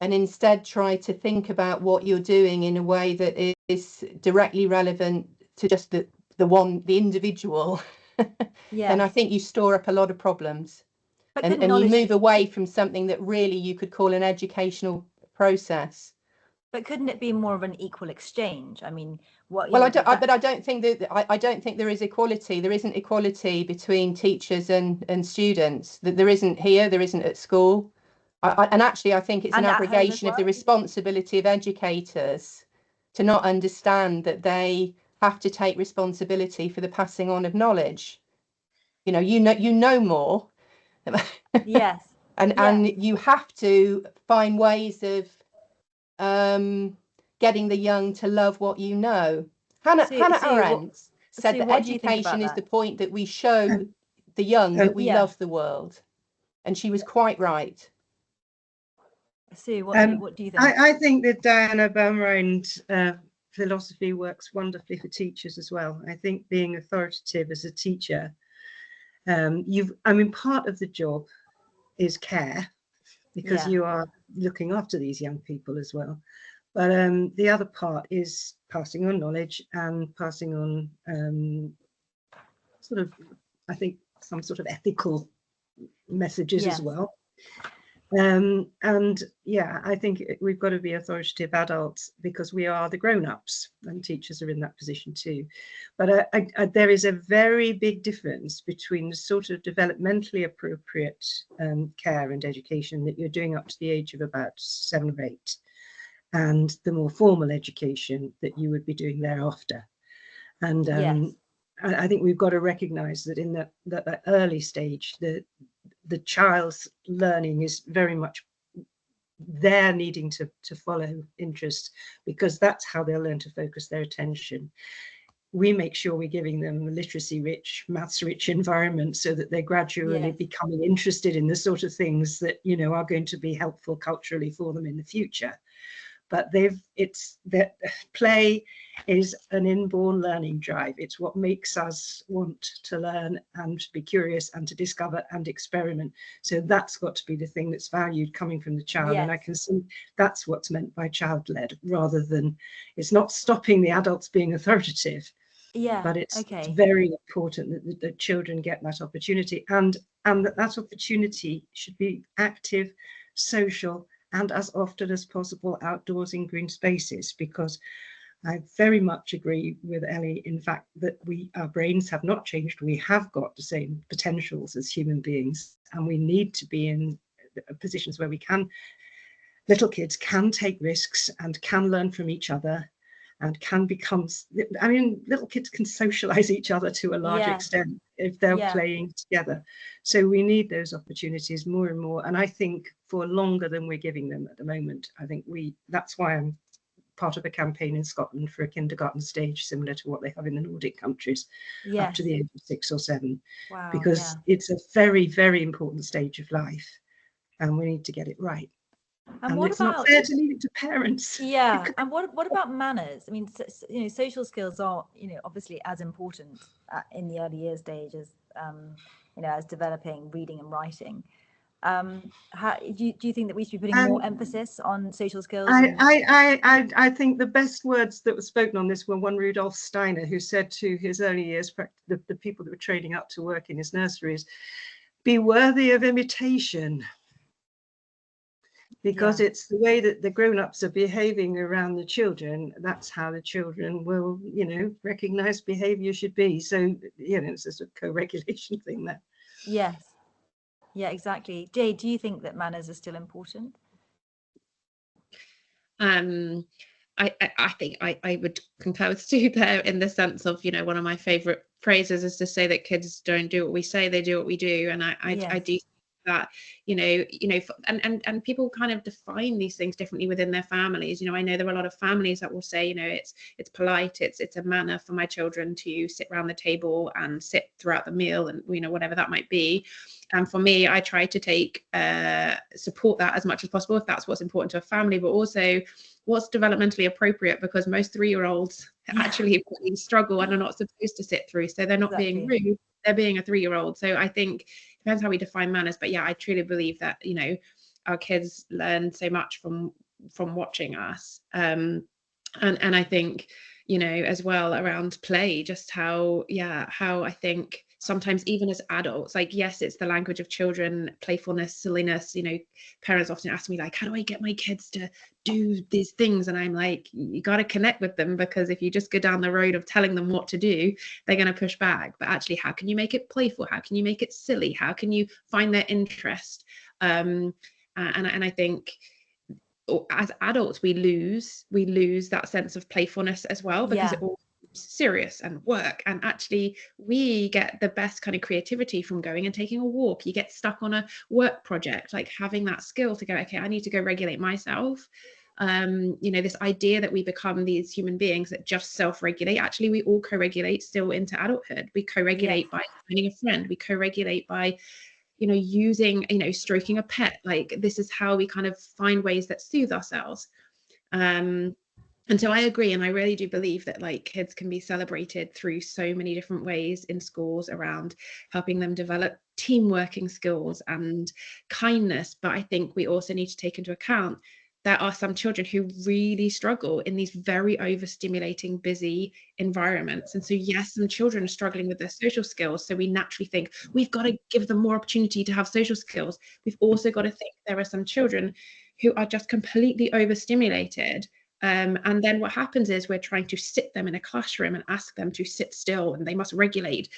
and instead try to think about what you're doing in a way that is directly relevant to just the individual, then I think you store up a lot of problems. And you move away from something that really you could call an educational process. But couldn't it be more of an equal exchange? I mean, what? Well, but I don't think that I don't think there is equality. There isn't equality between teachers and students. That there isn't here. There isn't at school. And actually, I think it's an abrogation of the responsibility of educators to not understand that they have to take responsibility for the passing on of knowledge. You know more. Yes. And you have to find ways of getting the young to love what you know. Hannah Arendt said that education is the point that we show the young that we love the world, and she was quite right. Sue, what do you think? I think that Diana Baumrein's philosophy works wonderfully for teachers as well. I think being authoritative as a teacher, part of the job is care, because you are looking after these young people as well. But the other part is passing on knowledge and passing on I think some sort of ethical messages as well. And yeah, I think we've got to be authoritative adults because we are the grown-ups, and teachers are in that position too. But there is a very big difference between the sort of developmentally appropriate care and education that you're doing up to the age of about 7 or 8, and the more formal education that you would be doing thereafter. And Yes. I think we've got to recognise that in that early stage, the child's learning is very much they're needing to follow interest, because that's how they'll learn to focus their attention. We make sure we're giving them a literacy-rich, maths-rich environment so that they're gradually becoming interested in the sort of things that, you know, are going to be helpful culturally for them in the future. But that play is an inborn learning drive. It's what makes us want to learn and be curious and to discover and experiment. So that's got to be the thing that's valued coming from the child. Yes. And I can see that's what's meant by child-led, rather than, it's not stopping the adults being authoritative. Yeah. But it's Okay. very important that the children get that opportunity, and that opportunity should be active, social, and as often as possible outdoors in green spaces, because I very much agree with Ellie, in fact, that our brains have not changed. We have got the same potentials as human beings, and we need to be in positions where little kids can take risks and can learn from each other and can become, I mean, little kids can socialize each other to a large extent if they're playing together. So we need those opportunities more and more. And I think for longer than we're giving them at the moment. I think that's why I'm part of a campaign in Scotland for a kindergarten stage similar to what they have in the Nordic countries, up to the age of 6 or 7. Wow, because it's a very, very important stage of life, and we need to get it right. And it's not fair to leave it to parents. Yeah, and what about manners? I mean, you know, social skills are, you know, obviously as important in the early years stage as, you know, as developing reading and writing. How do you think that we should be putting more emphasis on social skills? I think the best words that were spoken on this were one Rudolf Steiner, who said to his early years, the people that were training up to work in his nurseries, be worthy of imitation. Because it's the way that the grown-ups are behaving around the children, that's how the children will, you know, recognize behavior should be. So, you know, it's a sort of co-regulation thing there. Yes. Yeah, exactly. Jay, do you think that manners are still important? I think I would concur with Stu there, in the sense of, you know, one of my favorite phrases is to say that kids don't do what we say, they do what we do. And I do that, you know, and people kind of define these things differently within their families. You know, I know there are a lot of families that will say, you know, it's polite, it's a manner for my children to sit around the table and sit throughout the meal, and, you know, whatever that might be. And for me, I try to support that as much as possible if that's what's important to a family, but also what's developmentally appropriate, because most 3-year-olds actually struggle and are not supposed to sit through. So they're not being rude, they're being a 3-year-old. So I think it depends how we define manners. But yeah, I truly believe that, you know, our kids learn so much from watching us. And I think, you know, as well around play, just how I think sometimes even as adults, like, yes, it's the language of children, playfulness, silliness, you know, parents often ask me, like, how do I get my kids to do these things? And I'm like, you got to connect with them, because if you just go down the road of telling them what to do, they're going to push back. But actually, how can you make it playful? How can you make it silly? How can you find their interest? And I think as adults we lose that sense of playfulness as well, because it all serious and work, and actually we get the best kind of creativity from going and taking a walk. You get stuck on a work project, like having that skill to go, okay, I need to go regulate myself. You know, this idea that we become these human beings that just self-regulate, actually we all co-regulate still into adulthood. We co-regulate by finding a friend, we co-regulate by, you know, using, you know, stroking a pet. Like, this is how we kind of find ways that soothe ourselves. And so I agree, and I really do believe that, like, kids can be celebrated through so many different ways in schools around helping them develop team working skills and kindness. But I think we also need to take into account there are some children who really struggle in these very overstimulating, busy environments. And so, yes, some children are struggling with their social skills. So we naturally think we've got to give them more opportunity to have social skills. We've also got to think there are some children who are just completely overstimulated. And then what happens is we're trying to sit them in a classroom and ask them to sit still and they must regulate.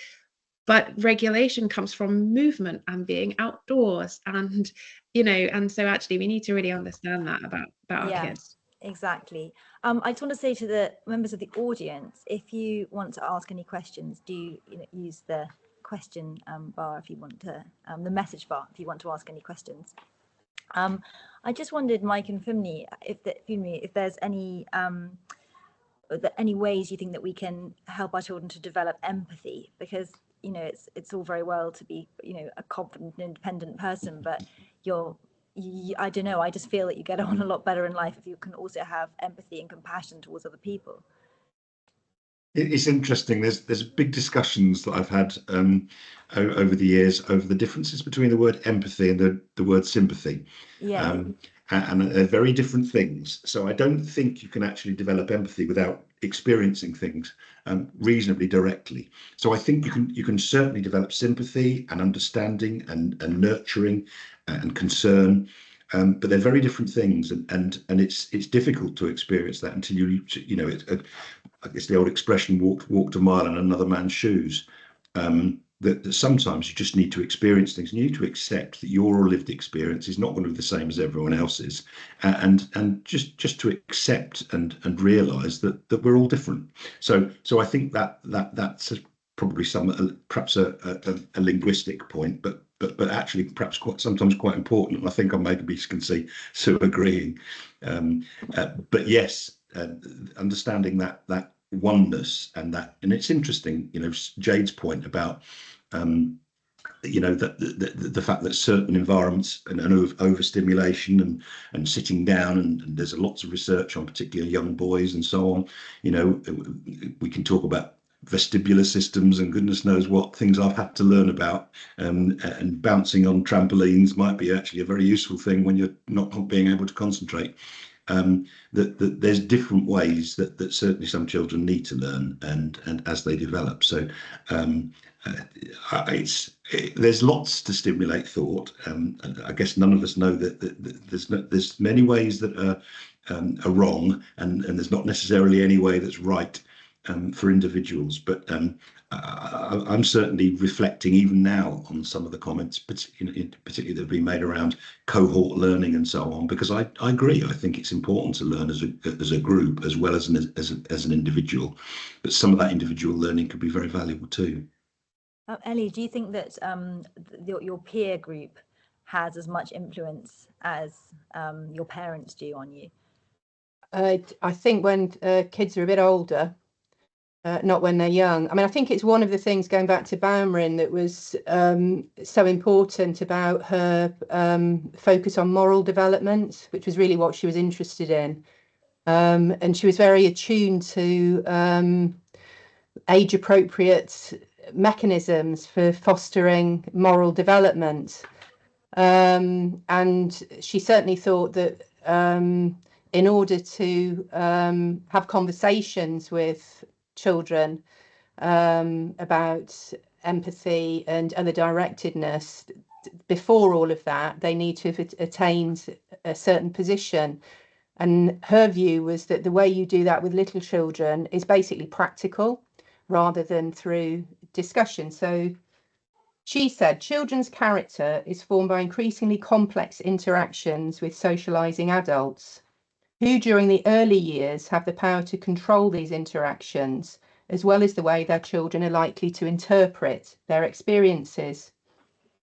But regulation comes from movement and being outdoors, and and so actually we need to really understand that about our kids. Exactly. I just want to say to the members of the audience, if you want to ask any questions, do use the question bar if you want to, the message bar if you want to ask any questions. I just wondered, Mike and Fumni, if there's any ways you think that we can help our children to develop empathy, because it's all very well to be a confident and independent person, but I don't know, I just feel that you get on a lot better in life if you can also have empathy and compassion towards other people. It's interesting. There's big discussions that I've had over the years over the differences between the word empathy and the word sympathy. And they're very different things. So I don't think you can actually develop empathy without experiencing things reasonably directly. So I think you can certainly develop sympathy and understanding and nurturing and concern. But they're very different things, and it's difficult to experience that until I guess the old expression, walked a mile in another man's shoes. That sometimes you just need to experience things. You need to accept that your lived experience is not going to be the same as everyone else's, and just to accept and realise that we're all different. So I think that's probably perhaps a linguistic point, but actually perhaps sometimes quite important. And I think I maybe can see Sue agreeing. But yes, understanding that oneness and it's interesting, Jade's point about the fact that certain environments and overstimulation and sitting down, and there's lots of research on particularly young boys and so on. We can talk about vestibular systems and goodness knows what things I've had to learn about, and bouncing on trampolines might be actually a very useful thing when you're not being able to concentrate. That there's different ways that certainly some children need to learn and as they develop. So there's lots to stimulate thought. And I guess none of us know that there's many ways that are wrong, and there's not necessarily any way that's right for individuals. But I'm certainly reflecting even now on some of the comments, particularly that have been made around cohort learning and so on, because I agree. I think it's important to learn as a group as well as an individual, but some of that individual learning could be very valuable too. Ellie, do you think that your peer group has as much influence as your parents do on you? I think when kids are a bit older, not when they're young. I mean, I think it's one of the things, going back to Baumarin, that was so important about her focus on moral development, which was really what she was interested in. And she was very attuned to age-appropriate mechanisms for fostering moral development. And she certainly thought that in order to have conversations with children about empathy and other directedness, before all of that, they need to have attained a certain position. And her view was that the way you do that with little children is basically practical rather than through discussion. So she said children's character is formed by increasingly complex interactions with socializing adults, who during the early years have the power to control these interactions, as well as the way their children are likely to interpret their experiences.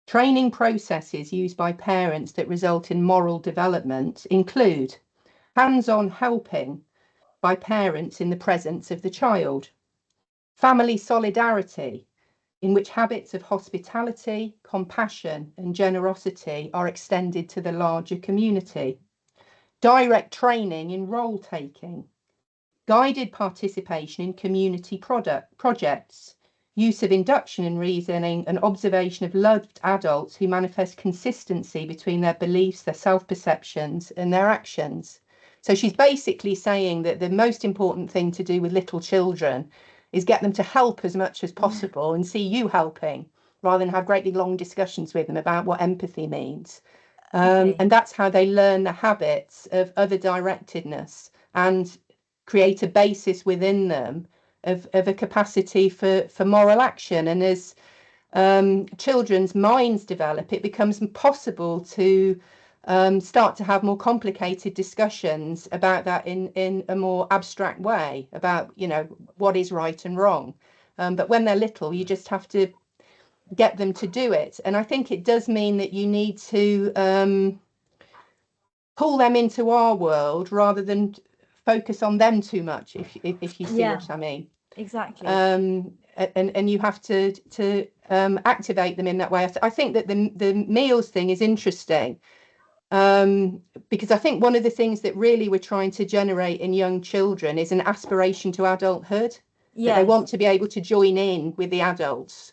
Training processes used by parents that result in moral development include hands-on helping by parents in the presence of the child, family solidarity, in which habits of hospitality, compassion, and generosity are extended to the larger community, direct training in role taking, guided participation in community projects, use of induction and reasoning, and observation of loved adults who manifest consistency between their beliefs, their self-perceptions, and their actions. So she's basically saying that the most important thing to do with little children is get them to help as much as possible and see you helping, rather than have greatly long discussions with them about what empathy means. And that's how they learn the habits of other directedness and create a basis within them of a capacity for moral action. And as children's minds develop, it becomes possible to start to have more complicated discussions about that in a more abstract way, about, you know, what is right and wrong. But when they're little, you just have to get them to do it. And I think it does mean that you need to pull them into our world rather than focus on them too much, if you see what I mean. Exactly. And you have to activate them in that way. I think that the meals thing is interesting, because I think one of the things that really we're trying to generate in young children is an aspiration to adulthood. That they want to be able to join in with the adults.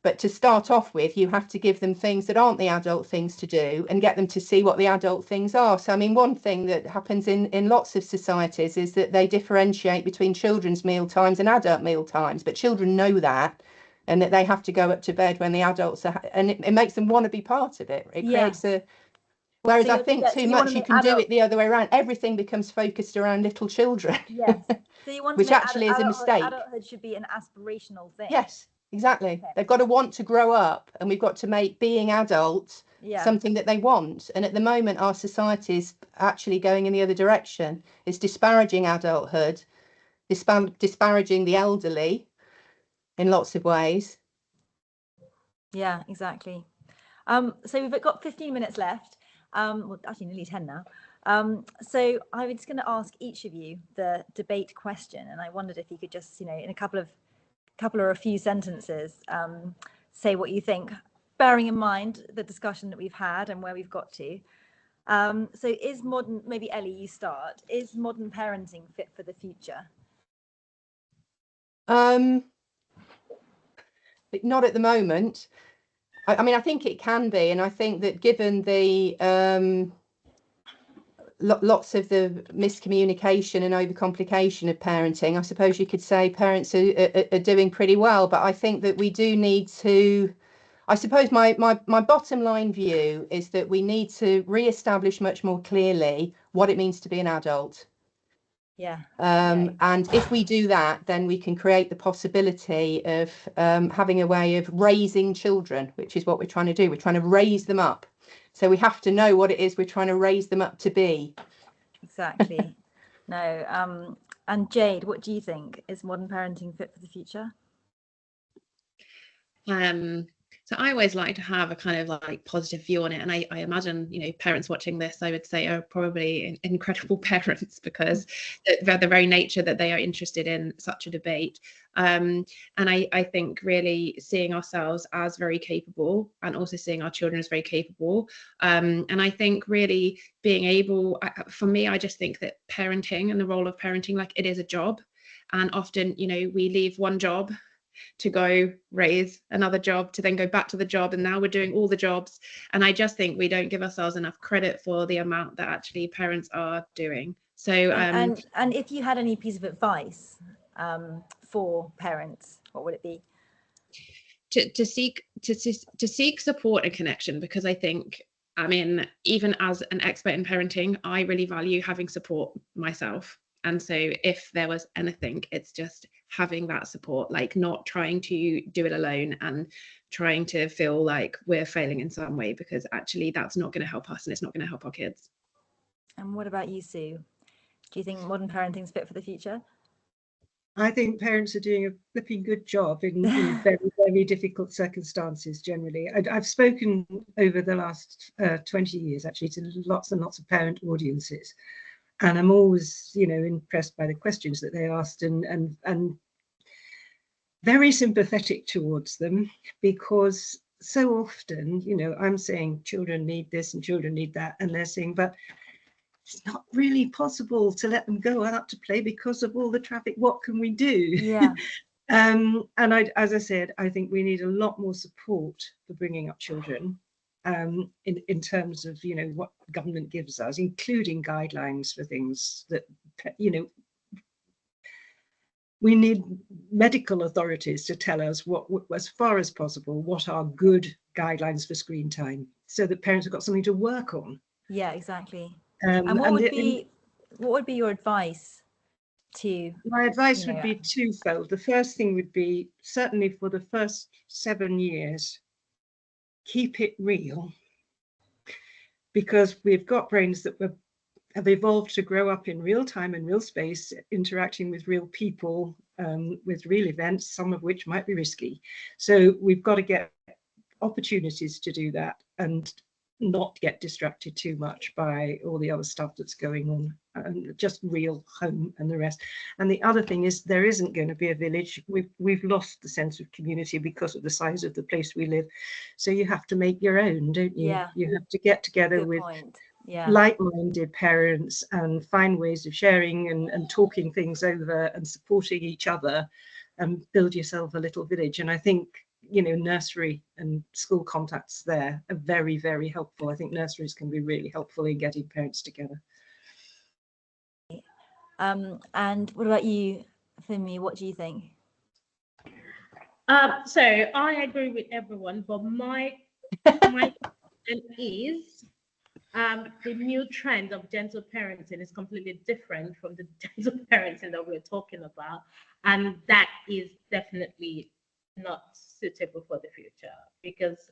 But to start off with, you have to give them things that aren't the adult things to do and get them to see what the adult things are. So, I mean, one thing that happens in lots of societies is that they differentiate between children's meal times and adult meal times, but children know that, and that they have to go up to bed when the adults are, and it makes them want to be part of it. It creates a, whereas I think too much you can do it the other way around. Everything becomes focused around little children. Yes. So you want which to make actually is a mistake. Adulthood should be an aspirational thing. Yes. Exactly. Okay. They've got to want to grow up, and we've got to make being adult something that they want. And at the moment, our society is actually going in the other direction. It's disparaging adulthood, disparaging the elderly in lots of ways. Yeah, exactly. So we've got 15 minutes left. Well, actually nearly 10 now. So I was going to ask each of you the debate question, and I wondered if you could just, you know, in a couple or a few sentences, say what you think, bearing in mind the discussion that we've had and where we've got to. So is modern, maybe Ellie, you start, is modern parenting fit for the future? But not at the moment. I mean, I think it can be, and I think that given the lots of the miscommunication and overcomplication of parenting, I suppose you could say parents are doing pretty well. But I think that we do need to, I suppose my bottom line view is that we need to re-establish much more clearly what it means to be an adult. And if we do that, then we can create the possibility of having a way of raising children, which is what we're trying to do. We're trying to raise them up. So we have to know what it is we're trying to raise them up to be. Exactly. No. And Jade, what do you think? Is modern parenting fit for the future? So I always like to have a kind of like positive view on it. And I imagine, you know, parents watching this, I would say, are probably incredible parents, because they're the very nature that they are interested in such a debate. And I think really seeing ourselves as very capable, and also seeing our children as very capable. And I think really being able, for me, I just think that parenting and the role of parenting, like, it is a job. And often, you know, we leave one job to go raise another job, to then go back to the job, and now we're doing all the jobs. And I just think we don't give ourselves enough credit for the amount that actually parents are doing. So and if you had any piece of advice for parents, what would it be? To seek support and connection, because I think, I mean, even as an expert in parenting, I really value having support myself. And so if there was anything, it's just having that support, like not trying to do it alone and trying to feel like we're failing in some way, because actually that's not going to help us, and it's not going to help our kids. And what about you, Sue? Do you think modern parenting is fit for the future? I think parents are doing a flipping good job in very, very difficult circumstances generally. I've spoken over the last 20 years actually to lots and lots of parent audiences. And I'm always, you know, impressed by the questions that they asked, and very sympathetic towards them, because so often, you know, I'm saying children need this and children need that, and they're saying, but it's not really possible to let them go out to play because of all the traffic. What can we do? Yeah. As I said, I think we need a lot more support for bringing up children, in terms of, you know, what government gives us, including guidelines for things that, you know, we need medical authorities to tell us what, as far as possible, what are good guidelines for screen time, so that parents have got something to work on. Yeah, exactly. And what would be your advice to? My advice would be twofold. The first thing would be, certainly for the first 7 years, keep it real, because we've got brains that have evolved to grow up in real time and real space, interacting with real people, with real events, some of which might be risky. So we've got to get opportunities to do that and not get distracted too much by all the other stuff that's going on, and just real home and the rest. And the other thing is, there isn't going to be a village. We've lost the sense of community because of the size of the place we live. So you have to make your own, don't you? Yeah. You have to get together with like-minded parents and find ways of sharing and talking things over and supporting each other, and build yourself a little village. And I think, you know, nursery and school contacts there are very, very helpful. I think nurseries can be really helpful in getting parents together. And what about you, Femi? What do you think? So I agree with everyone, but my question is, the new trend of gentle parenting is completely different from the gentle parenting that we're talking about, and that is definitely not suitable for the future, because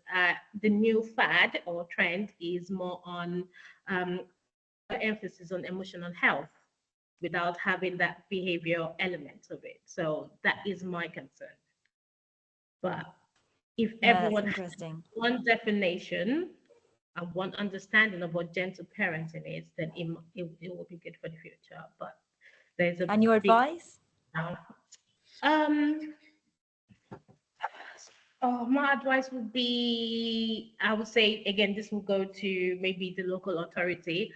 the new fad or trend is more on emphasis on emotional health without having that behavioral element of it. So that is my concern. But if everyone has one definition and one understanding of what gentle parenting is, then it will be good for the future. But there's a and your advice? My advice would be, I would say, again, this will go to maybe the local authority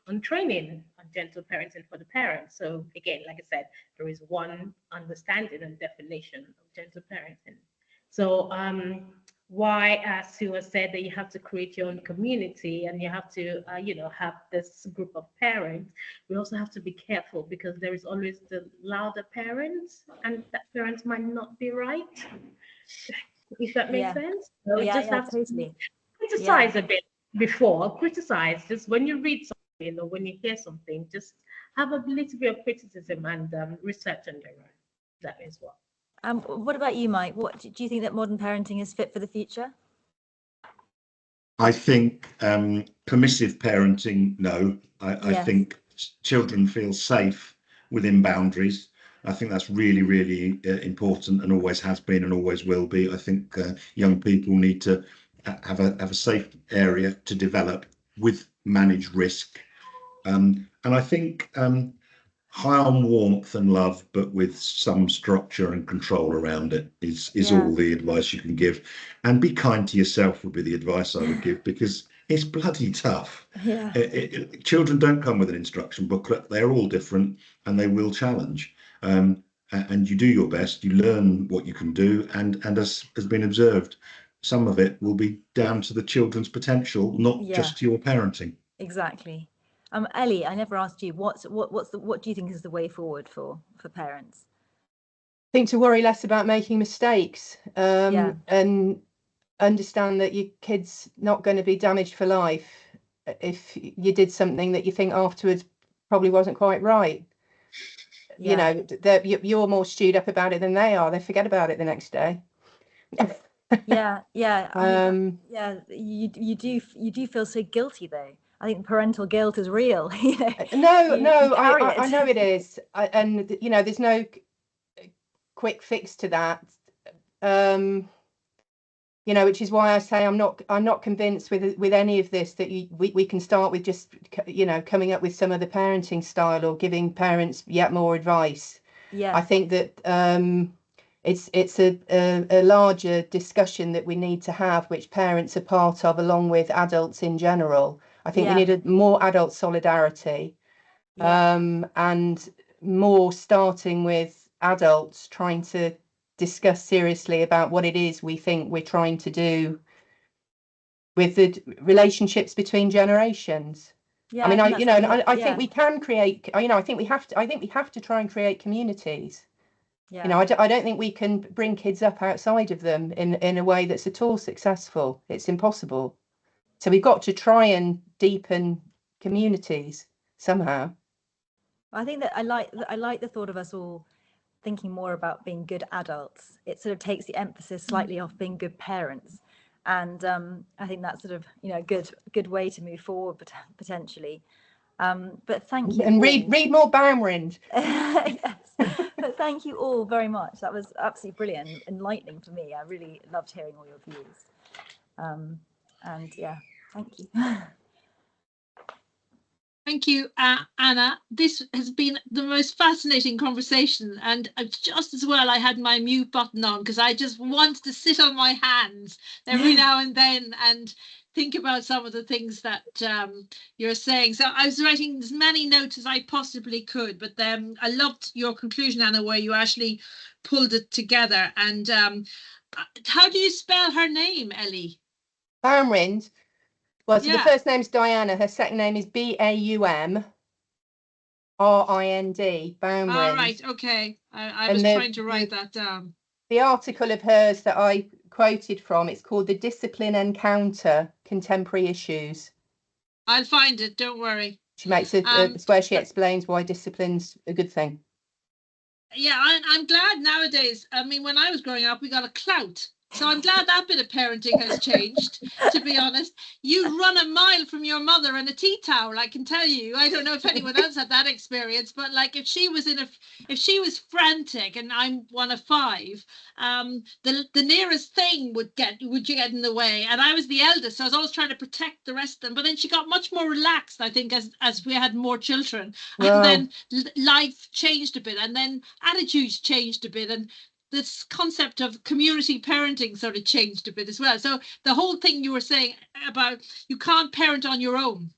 on training on gentle parenting for the parents. So again, like I said, there is one understanding and definition of gentle parenting. So why Sue has said that you have to create your own community and you have to, you know, have this group of parents. We also have to be careful, because there is always the louder parents, and that parents might not be right. If that makes sense. So we just have to criticize a bit before, criticize. Just when you read something or when you hear something, just have a little bit of criticism and research on your own. That is what. What about you, Mike? What do you think that modern parenting is fit for the future? I think permissive parenting, no. I think children feel safe within boundaries. I think that's really, really important, and always has been and always will be. I think young people need to have a safe area to develop with managed risk. And I think high on warmth and love, but with some structure and control around it is all the advice you can give. And be kind to yourself would be the advice I would give, because it's bloody tough. Children don't come with an instruction booklet. They're all different and they will challenge. And you do your best, you learn what you can do, and as has been observed, some of it will be down to the children's potential, not just to your parenting. Exactly. Ellie, I never asked you, what do you think is the way forward for parents? I think to worry less about making mistakes, and understand that your kid's not going to be damaged for life if you did something that you think afterwards probably wasn't quite right. You know, you're more stewed up about it than they are. They forget about it the next day. I mean, you do feel so guilty though. I think parental guilt is real. I know it is, and you know, there's no quick fix to that. You know, which is why I say I'm not convinced with any of this that we can start with just, you know, coming up with some other parenting style or giving parents yet more advice. I think that it's a larger discussion that we need to have, which parents are part of, along with adults in general. I think we need more adult solidarity, and more starting with adults trying to discuss seriously about what it is we think we're trying to do with the relationships between generations. Yeah, I mean, I yeah. think we can create, I think we have to try and create communities. Yeah. You know, I don't think we can bring kids up outside of them in a way that's at all successful. It's impossible. So we've got to try and deepen communities somehow. I think that I like the thought of us all thinking more about being good adults. It sort of takes the emphasis slightly off being good parents, and I think that's sort of, you know, a good way to move forward potentially. But thank you. And all. read more Baumrind. Yes. But thank you all very much. That was absolutely brilliant, enlightening for me. I really loved hearing all your views. And yeah, thank you. Thank you, Anna. This has been the most fascinating conversation, and just as well I had my mute button on because I just want to sit on my hands every now and then and think about some of the things that you're saying. So I was writing as many notes as I possibly could, but then I loved your conclusion, Anna, where you actually pulled it together. And how do you spell her name, Ellie? Baumrind. Well, so the first name's Diana. Her second name is Baumrind. Baumrind. All right. Okay. I was trying to write that down. The article of hers that I quoted from, it's called The Discipline Encounter, Contemporary Issues. I'll find it. Don't worry. She makes it's where she explains why discipline's a good thing. Yeah, I'm glad nowadays. I mean, when I was growing up, we got a clout. So I'm glad that bit of parenting has changed, to be honest. You run a mile from your mother in a tea towel, I can tell you. I don't know if anyone else had that experience, but like if she was frantic and I'm one of 5, the nearest thing would you get in the way. And I was the eldest, so I was always trying to protect the rest of them. But then she got much more relaxed, I think, as we had more children. Wow. And then life changed a bit, and then attitudes changed a bit, and this concept of community parenting sort of changed a bit as well. So the whole thing you were saying about you can't parent on your own,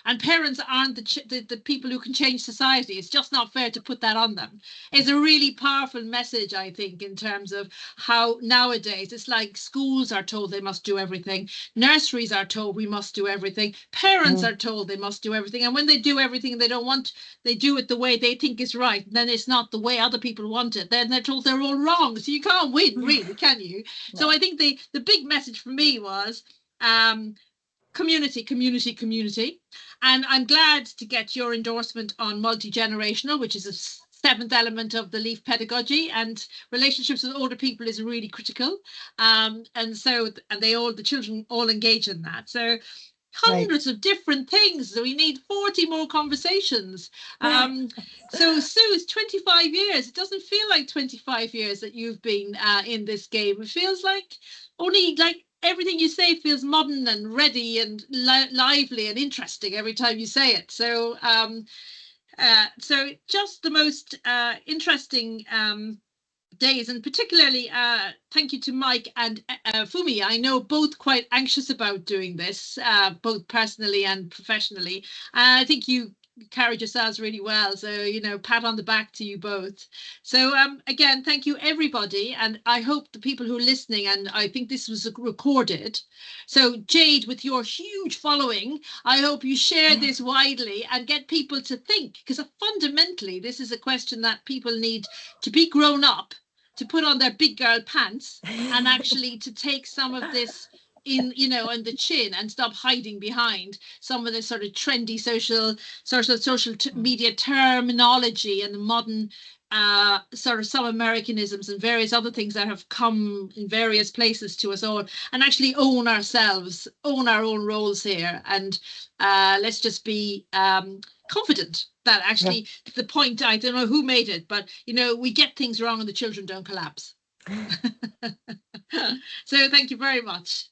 and parents aren't the people who can change society. It's just not fair to put that on them. It's a really powerful message, I think, in terms of how nowadays it's like schools are told they must do everything. Nurseries are told we must do everything. Parents are told they must do everything. And when they do everything they do it the way they think is right, then it's not the way other people want it. Then they're told they're all wrong. So you can't win, really, can you? No. So I think the big message for me was community. And I'm glad to get your endorsement on multi-generational, which is a 7th element of the LEYF pedagogy, and relationships with older people is really critical. And the children all engage in that. So hundreds of different things. So we need 40 more conversations. So Sue, it's 25 years. It doesn't feel like 25 years that you've been in this game. It feels like only like everything you say feels modern and ready and lively and interesting every time you say it. So so just the most interesting days, and particularly thank you to Mike and Fumi. I know both quite anxious about doing this, both personally and professionally. I think you carried yourselves really well, so pat on the back to you both. So again, thank you everybody, and I hope the people who are listening, and I think this was recorded, so Jade, with your huge following, I hope you share this widely and get people to think, because fundamentally this is a question that people need to be grown up, to put on their big girl pants and actually to take some of this in the chin and stop hiding behind some of the sort of trendy social media terminology and the modern sort of some Americanisms and various other things that have come in various places to us all, and actually own ourselves, own our own roles here, and let's just be confident that actually the point, I don't know who made it, but we get things wrong and the children don't collapse. So thank you very much.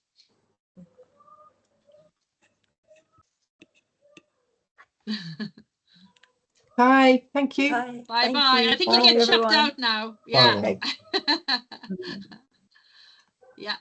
Bye. Thank you. Bye. Bye. I think we get checked out now. Yeah. Bye. Yeah.